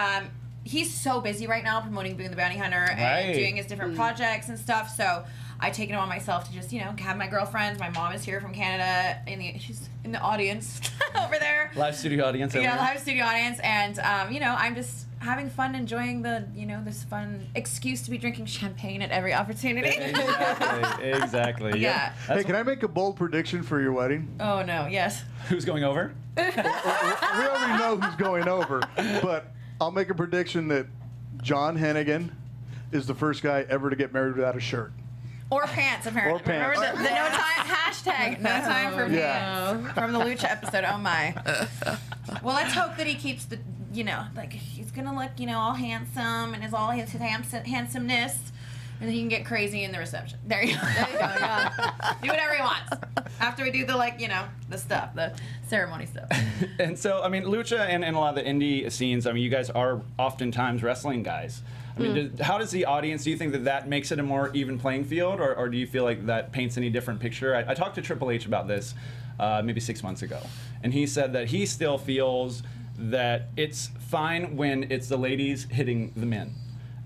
he's so busy right now promoting Boone the Bounty Hunter and doing his different projects and stuff. So I taken it on myself to just, have my girlfriends. My mom is here from Canada. She's in the audience over there. Live studio audience. Yeah, live studio audience, and I'm just having fun, enjoying the this fun excuse to be drinking champagne at every opportunity. Exactly. Yeah. Hey, can I make a bold prediction for your wedding? Oh no. Yes. Who's going over? We already know who's going over, but I'll make a prediction that John Hennigan is the first guy ever to get married without a shirt. Or pants, apparently. Or pants. Remember the no time hashtag, no time for pants from the Lucha episode. Oh my. Well, let's hope that he keeps the, like he's gonna look, all handsome and all his handsomeness, and then he can get crazy in the reception. There you go. Yeah. Do whatever he wants. After we do the the stuff, the ceremony stuff. And so, Lucha and a lot of the indie scenes, you guys are oftentimes wrestling guys. How does the audience, do you think that makes it a more even playing field, or do you feel like that paints any different picture? I talked to Triple H about this maybe 6 months ago, and he said that he still feels that it's fine when it's the ladies hitting the men.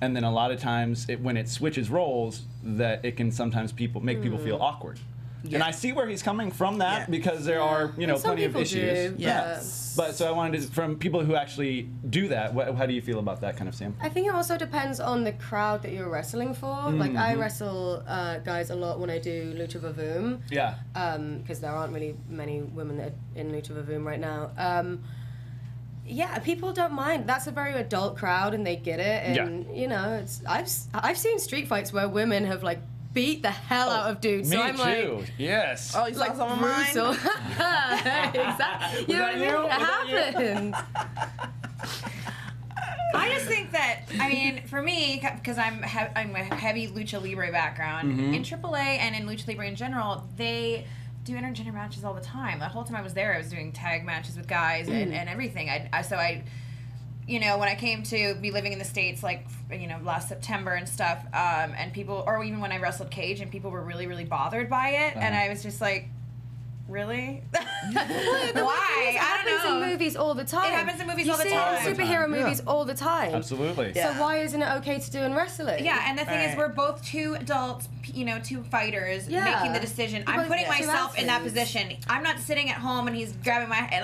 And then a lot of times, when it switches roles, that it can sometimes make people feel awkward. Yeah. And I see where he's coming from that because there are, plenty of issues. Do, yes. But so I wanted to, from people who actually do that, how do you feel about that kind of, Sam? I think it also depends on the crowd that you're wrestling for. Mm-hmm. Like, I wrestle guys a lot when I do Lucha Vavoom. Yeah. Because there aren't really many women that are in Lucha Vavoom right now. Yeah, people don't mind. That's a very adult crowd, and they get it. And I've seen street fights where women have beat the hell out of dudes. Me so I'm too. Yes. Oh, you saw some of mine? Exactly. It happens. I just think that, for me, because I'm a heavy Lucha Libre background, in AAA and in Lucha Libre in general, they do intergender matches all the time. The whole time I was there, I was doing tag matches with guys and everything. When I came to be living in the States, last September and stuff, and people, or even when I wrestled Cage, and people were really, really bothered by it, and I was just like, really? Why? It happens in movies all the time. It happens in movies all the time. You see it in superhero movies all the time. Absolutely. So why isn't it okay to do in wrestling? Yeah, and the thing is, we're both two adults, two fighters making the decision. I'm putting myself in that position. I'm not sitting at home and he's grabbing my head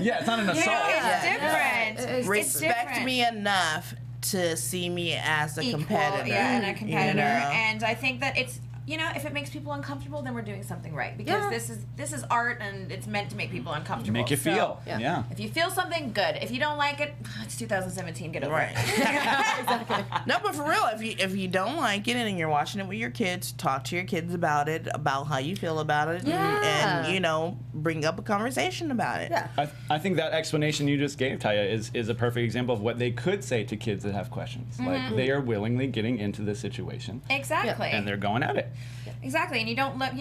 Yeah, it's not an assault. It's different. Respect me enough to see me as a competitor. Yeah, and a competitor. And I think that it's, if it makes people uncomfortable, then we're doing something right. Because this is art, and it's meant to make people uncomfortable. Make you feel. Yeah. If you feel something, good. If you don't like it, it's 2017. Get over it. Exactly. No, but for real, if you don't like it and you're watching it with your kids, talk to your kids about it, about how you feel about it, and bring up a conversation about it. Yeah. I think that explanation you just gave, Taya, is a perfect example of what they could say to kids that have questions. Like, they are willingly getting into the situation. Exactly. And they're going at it. Exactly, and you don't let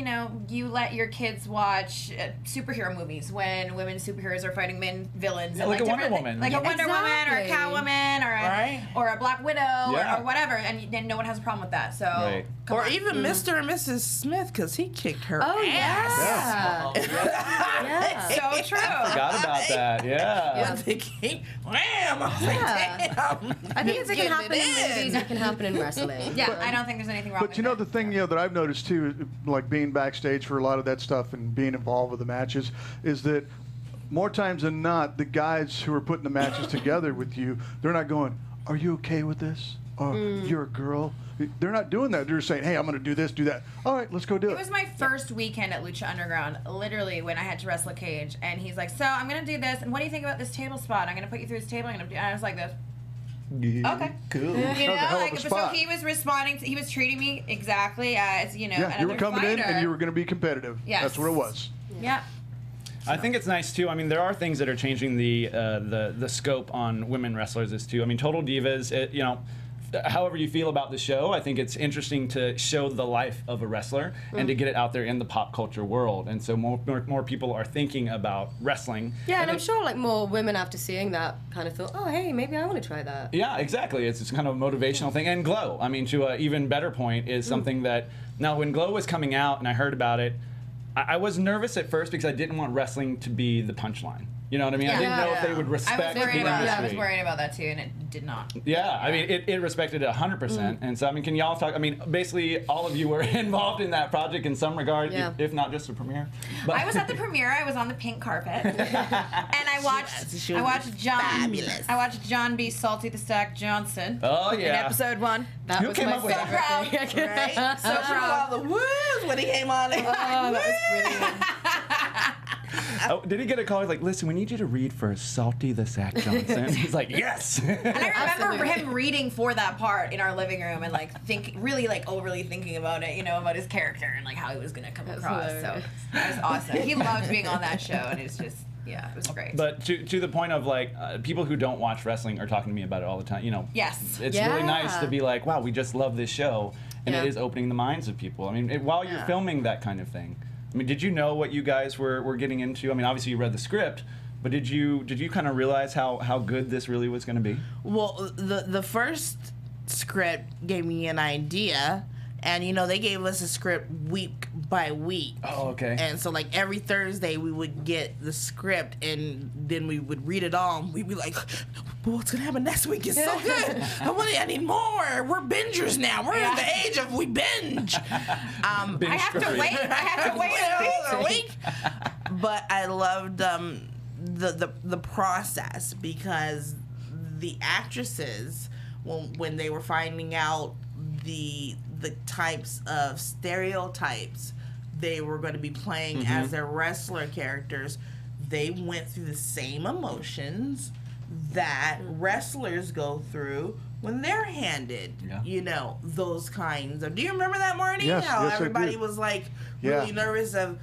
you let your kids watch superhero movies when women superheroes are fighting men villains, like a Wonder Woman, like a Wonder Woman or a Catwoman or a Black Widow or whatever, and then no one has a problem with that. So or even Mr. and Mrs. Smith, because he kicked her ass. Yeah. So true. I forgot about that. Yeah. Thinking, wham! I was like, damn. I think if it can happen in movies, it can happen in wrestling. Yeah, I don't think there's anything wrong with it. But the thing that I've noticed too, like being backstage for a lot of that stuff and being involved with the matches, is that more times than not, the guys who are putting the matches together with you, they're not going, "Are you okay with this?" Or "You're a girl." They're not doing that. They're just saying, "Hey, I'm going to do this, do that." All right, let's go do it. It was my first weekend at Lucha Underground, literally, when I had to wrestle a Cage, and he's like, "So I'm going to do this, and what do you think about this table spot? I'm going to put you through this table. I'm going to do." And I was like this. Okay. Cool. So he was responding. He was treating me exactly as Yeah, you were coming in and you were going to be competitive. Yes. That's what it was. Yeah. I think it's nice too. There are things that are changing the scope on women wrestlers too. Total Divas, however you feel about the show, I think it's interesting to show the life of a wrestler and to get it out there in the pop culture world. And so more people are thinking about wrestling. Yeah, and I'm sure like more women after seeing that kind of thought, oh, hey, maybe I want to try that. Yeah, exactly. It's kind of a motivational thing. And G.L.O.W, I mean, to an even better point, is something that, now when G.L.O.W was coming out and I heard about it, I was nervous at first because I didn't want wrestling to be the punchline. You know what I mean? I didn't know if they would respect the industry. I was worried about that too, and it did not. Yeah, I mean, it respected it 100%. And so, I mean, can y'all talk? I mean, basically, all of you were involved in that project in some regard, if not just the premiere. But I was at the premiere. I was on the pink carpet, and I watched John. Fabulous. I watched John be Salty the Sack Johnson. Oh, In yeah. episode 1. That Who was came my up with favorite that? thing. Right? So proud. All the woos when he came on. Oh, that was brilliant. Oh, did he get a call? He's like, listen, we need you to read for Salty the Sack Johnson. He's like, yes. And I remember him reading for that part in our living room and like really like overly thinking about it, you know, about his character and like how he was gonna come across. hilarious. So it was awesome. He loved being on that show, and it's just it was great. But to the point of like people who don't watch wrestling are talking to me about it all the time. You know, Yes. it's really nice to be like, wow, we just love this show, and it is opening the minds of people. I mean, while you're filming that kind of thing. I mean, did you know what you guys were getting into? I mean, obviously you read the script, but did you kind of realize how good this really was going to be? Well, the first script gave me an idea, and you know they gave us a script week by week. Oh, okay. And so like every Thursday we would get the script, and then we would read it all, and we'd be like, but what's gonna happen next week is so good. I need more. We're bingers now. We're in the age of we binge. I have to wait a week. But I loved the process, because the actresses, when they were finding out the types of stereotypes they were going to be playing as their wrestler characters, they went through the same emotions that wrestlers go through when they're handed, you know, those kinds of. Do you remember that, Marty? Yes, How yes, I everybody do. was like really nervous of,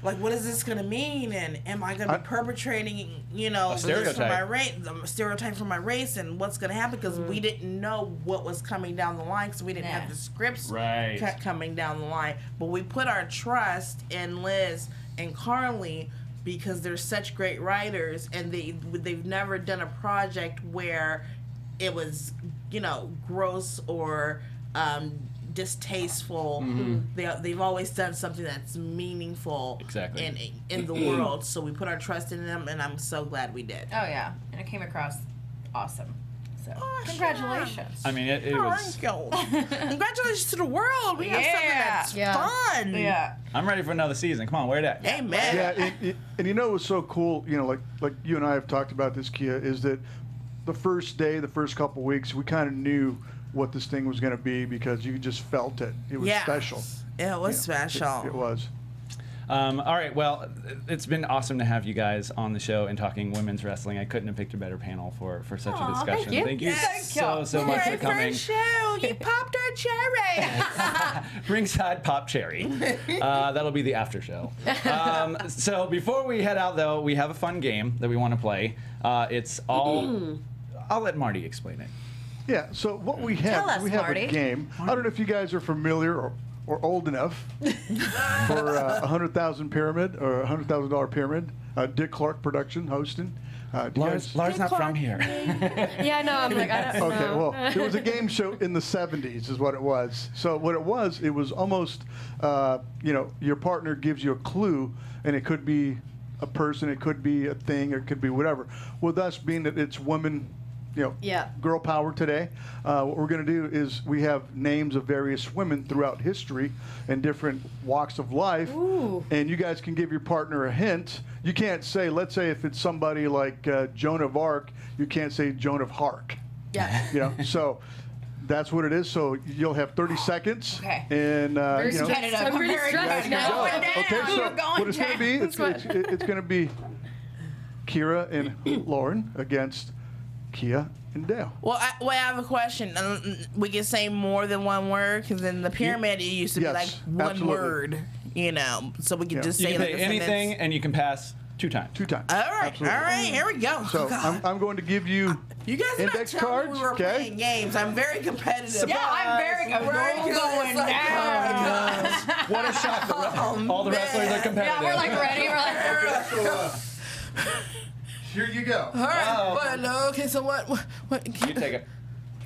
like, what is this gonna mean? And am I gonna be perpetrating, you know, this for my race, the stereotype for my race, and what's gonna happen? Because we didn't know what was coming down the line, because we didn't have the scripts coming down the line. But we put our trust in Liz and Carly, because they're such great writers, and they've never done a project where it was, you know, gross or distasteful. They've always done something that's meaningful in the world. So we put our trust in them, and I'm so glad we did. Oh yeah, and it came across awesome. So congratulations. I mean, it was. Congratulations to the world. We have something that's fun. Yeah. I'm ready for another season. Come on, where that? Amen. Yeah, and you know what's so cool, you know, like you and I have talked about this, Kia, is that the first day, the first couple weeks, we kind of knew what this thing was going to be, because you just felt it. It was special. It was special. It was. All right, well, it's been awesome to have you guys on the show and talking women's wrestling. I couldn't have picked a better panel for such a discussion. Thank you. So much for coming. First show, you popped our cherry. Ringside Pop Cherry. That'll be the after show. So before we head out, though, we have a fun game that we want to play. It's all. I'll let Marty explain it. Yeah, so what we have, Tell us, we have Marty. a game. I don't know if you guys are familiar or old enough for a 100,000 pyramid or $100,000 pyramid. Dick Clark production hosting. Lars not from here. Yeah, no, I'm like, I don't know. Okay, well, it was a game show in the 70s is what it was. So what it was almost, you know, your partner gives you a clue, and it could be a person, it could be a thing, or it could be whatever. With us being that it's women, you know, girl power today, what we're going to do is we have names of various women throughout history and different walks of life. Ooh. And you guys can give your partner a hint. You can't say, let's say if it's somebody like Joan of Arc, you can't say Joan of Hark. Yeah. You know, so that's what it is. So you'll have 30 seconds. Okay. And, Very you know, stressed. I'm really stressed go. now. Okay, so what it's going to be, it's going to be Kira and Lauren against Kia and Dale. Well, I have a question. We can say more than one word, because in the pyramid it used to be like one word, you know. So we can just You say can like say a anything, sentence. and you can pass 2 times. 2 times. All right, Absolutely. all right, here we go. So Oh, God. I'm going to give you You guys are not index telling me cards, we were okay? playing games. I'm very competitive. Yeah, I'm very good. Very We're good. going It's like, down. What a shock. All the wrestlers are competitive. Yeah, we're like ready. We're like, here you go. All right, Wow. but okay. So what? You take it.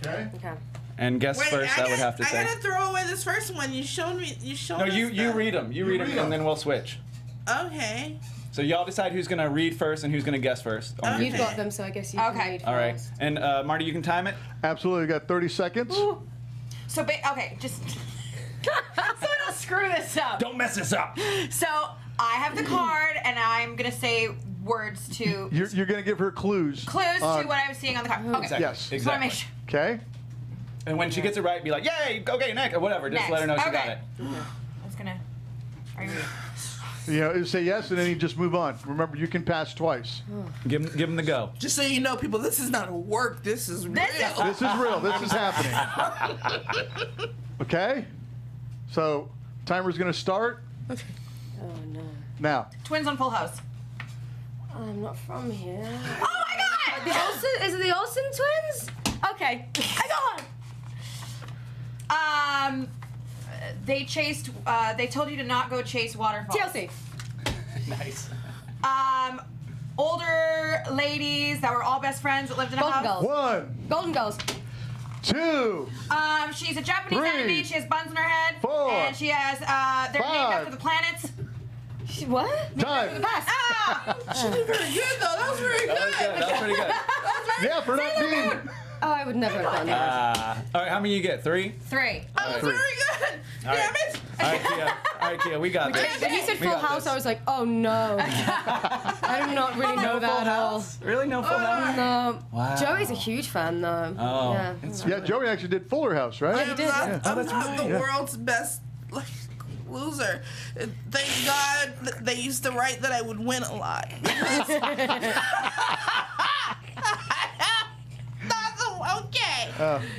Okay. Okay. And guess first, I would have to say. I gotta throw away this first one. You showed me. You showed. No, us you the- read them. You read them, and then we'll switch. Okay. So y'all decide who's gonna read first and who's gonna guess first. on your You've team. got them, so I guess you Okay. can read All right. first. And Marty, you can time it. Absolutely. You got 30 seconds. so okay, just so I don't screw this up. Don't mess this up. So I have the card, and I'm gonna say words to You're going to give her clues. clues to on- what I'm seeing on the card. Okay. Exactly. Yes. Just wanna Exactly. make sure. Okay. And when she gets it right, be like, "Yay! Okay, next," or whatever. Just let her know she got it. I was gonna. Are you? You know, say yes, and then you just move on. Remember, you can pass twice. Give him the go. Just so you know, people, this is not work. This is real. This is real. This is happening. Okay? So, timer's going to start Oh no. now. Twins on Full House. I'm not from here. Oh my God! The Olsen? Is it the Olsen twins? Okay. I got one. They chased. They told you to not go chase waterfalls. TLC. Nice. Older ladies that were all best friends that lived in a Golden house. Girls. 1, Golden Girls. 2, She's a Japanese 3, enemy. She has buns in her head. 4, And she has. They're named 5. after the planets. What? time. Pass. She did very good, though. That was very good. That was good. That was pretty good. Yeah, for not being. Oh, I would never have done that. All right, how many you get? 3? 3. That was very good. All Damn right. it. All right, Kia. All right, Kia, we got this. When you said We Full got House, this. I was like, oh no. I do not really know that at all. Really? No Full House? No. Wow. Joey's a huge fan, though. Oh. Yeah. Yeah, Joey actually did Fuller House, right? I'm not, yeah. I'm that's not right, the yeah. world's best loser. Thank God they used to write that I would win a lot. Okay.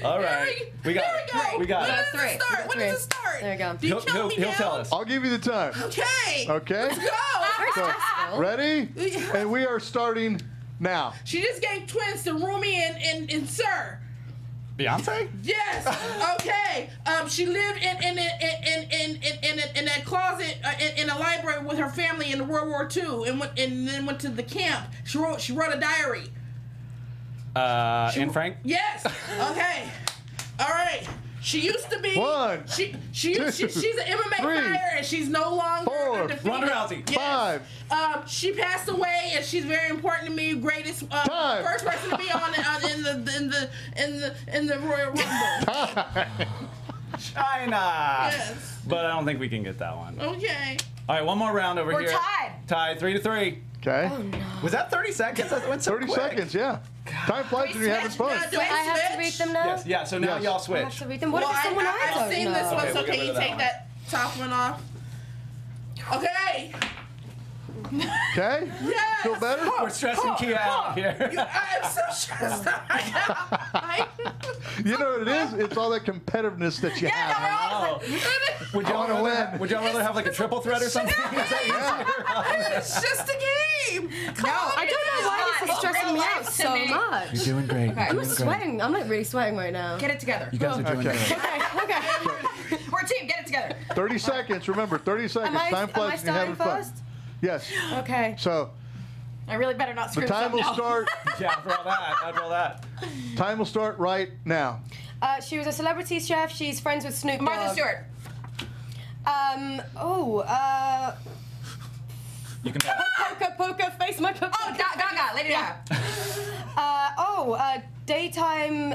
All right. We got There it. we go. We got When it. does Three. it start? When does it start? There you go. Do you count me He'll down? tell us. I'll give you the time. Okay. Okay? Let's go. So, ready? And we are starting now. She just gave twins to Rumi and Sir. Beyonce? Yes. Okay. She lived in a closet in a library with her family in World War II, and then went to the camp. She wrote a diary. Anne Frank? Yes. Okay. All right. She used to be. One, She's an MMA three, fighter, and she's no longer four, undefeated. Ronda Rousey. Yes. 5. She passed away, and she's very important to me. Greatest, Time. first person to be on in the Royal Rumble. China. Yes. But I don't think we can get that one. Okay. All right, one more round over We're here. tied. Tied 3-3. Okay. Was that 30 seconds? That went so 30 quick. seconds, yeah. Time flies when you're having fun. Now, do Wait, I have to switch? read them now? Yes, yeah, so now Yes. y'all I have switch. to read them. What Well, if it's someone I I've don't seen know? this one, Okay, so we'll get can rid you of that take one. that top one off? Okay. Okay? Yes. Feel better? We're stressing Kia out here. I'm so stressed out right now. You know what it is? It's all that competitiveness that you have. Oh. Would y'all I wanna rather, win. would y'all rather have like a triple threat or something? Is that easier? It's just a game. Come on. I don't know why this is stressing me out so much. You're doing great. I'm not sweating. I'm like really sweating right now. Get it together. You guys are doing Okay. great. Okay, okay. We're a team. Get it together. 30 seconds. Remember, 30 seconds. Am I Time flies when you're having starting fun. first? Yes. Okay. So, I really better not screw the this time up will now. start. Yeah, for all that. After all that. Time will start right now. She was a celebrity chef. She's friends with Snoop Dogg. Martha Stewart. You can pass. Poker face makeup. Oh, Gaga. Lady Gaga. Daytime.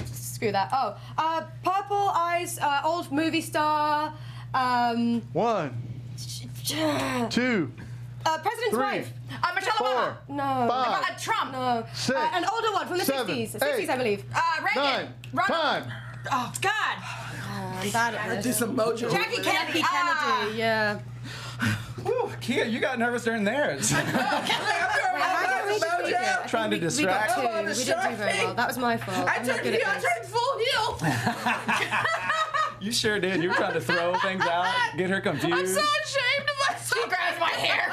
Screw that. Purple Eyes. Old movie star. 1, 2, President's 3, wife. Michelle 4, Obama. No. 5, Trump. No. 6, An older one from the 7, 60s. 8, 60s, I believe. Reagan. 9. Ronald. Time. Oh, God. I'm bad at Do this. some mojo. Jackie Kennedy. Kennedy, yeah. Whew, Kia, you got nervous during theirs. Trying to distract. We didn't do very well. That was my fault. I I'm not turned good heel. I at this. turned full heel. You sure did. You were trying to throw things out, get her confused. I'm so ashamed of myself. She grabs my hair.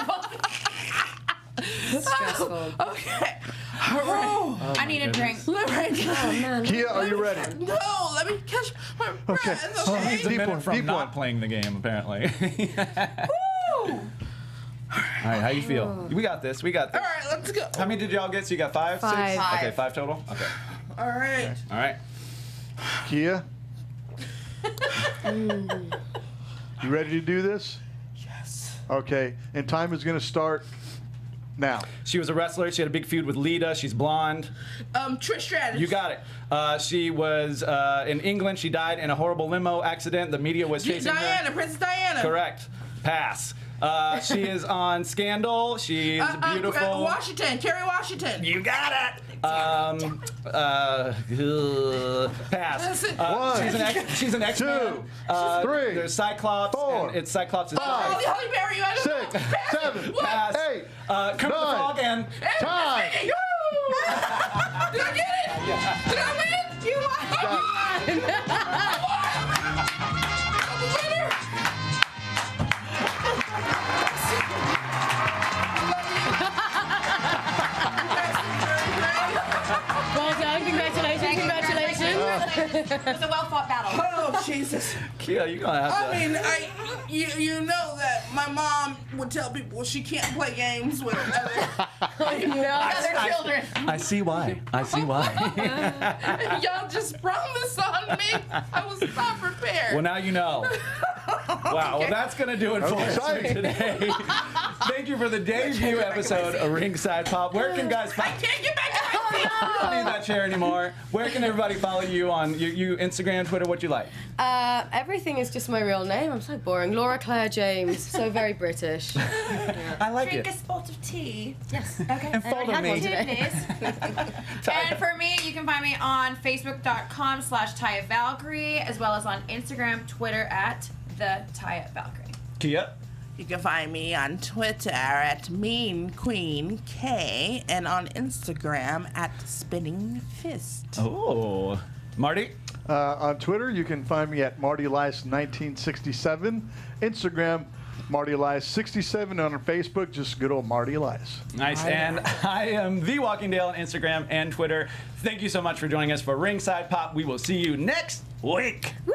Stressful. Okay. Oh, I need a drink. let me Kia, are you ready? No, let me catch my breath. Okay. He's a Deep minute one, from deep not one. playing the game, apparently. Woo! All right, how you feel? We got this. We got All this. right, let's go. How many did y'all get? So you got 5, 6? Five. Okay, 5 total? Okay. All right. All right. Kia? You ready to do this? Yes. Okay, and time is going to start now. She was a wrestler. She had a big feud with Lita. She's blonde. Trish Stratus. You got it. She was in England. She died in a horrible limo accident. The media was chasing Diana, her. Princess Diana. Correct. Pass. She is on Scandal. She's beautiful. Washington, Kerry Washington. You got it. Pass. One, She's an X-Man. 3, There's Cyclops. 4, And it's Cyclops. 5, Holly Berry. I don't know. 6, 7, Pass. 8, Kermit the 9. Frog and Time. Did I get it? Did I win? You won. I'm a winner. Well done. Congratulations. Congratulations. It was a well-fought battle. Oh, Jesus. Kia, you're gonna have to. I mean, you know that my mom would tell people she can't play games with other Other children. I see why. I see why. Y'all just sprung this on me. I was not prepared. Well, now you know. Wow. Well, that's going to do it for us for today. Thank you for the debut episode of Ringside Pop. Where can guys I find can't get back on my feet. you? Don't need that chair anymore. Where can everybody follow you on you Instagram, Twitter, what you like? Everything is just my real name. I'm so boring. Laura Claire James. So very British. I like Drink it. a spot of tea. Yes. Okay. And follow me. Tea, please. And for me, you can find me on Facebook.com/Taya Valkyrie, as well as on Instagram, Twitter at the Taya Valkyrie. Kia? You can find me on Twitter at Mean Queen K and on Instagram at Spinning Fist. Oh. Marty? On Twitter, you can find me at Marty Elias 1967. Instagram, Marty Elias 67. On Facebook, just good old Marty Elias. Nice. And I am The Walking Dale on Instagram and Twitter. Thank you so much for joining us for Ringside Pop. We will see you next week. Woo!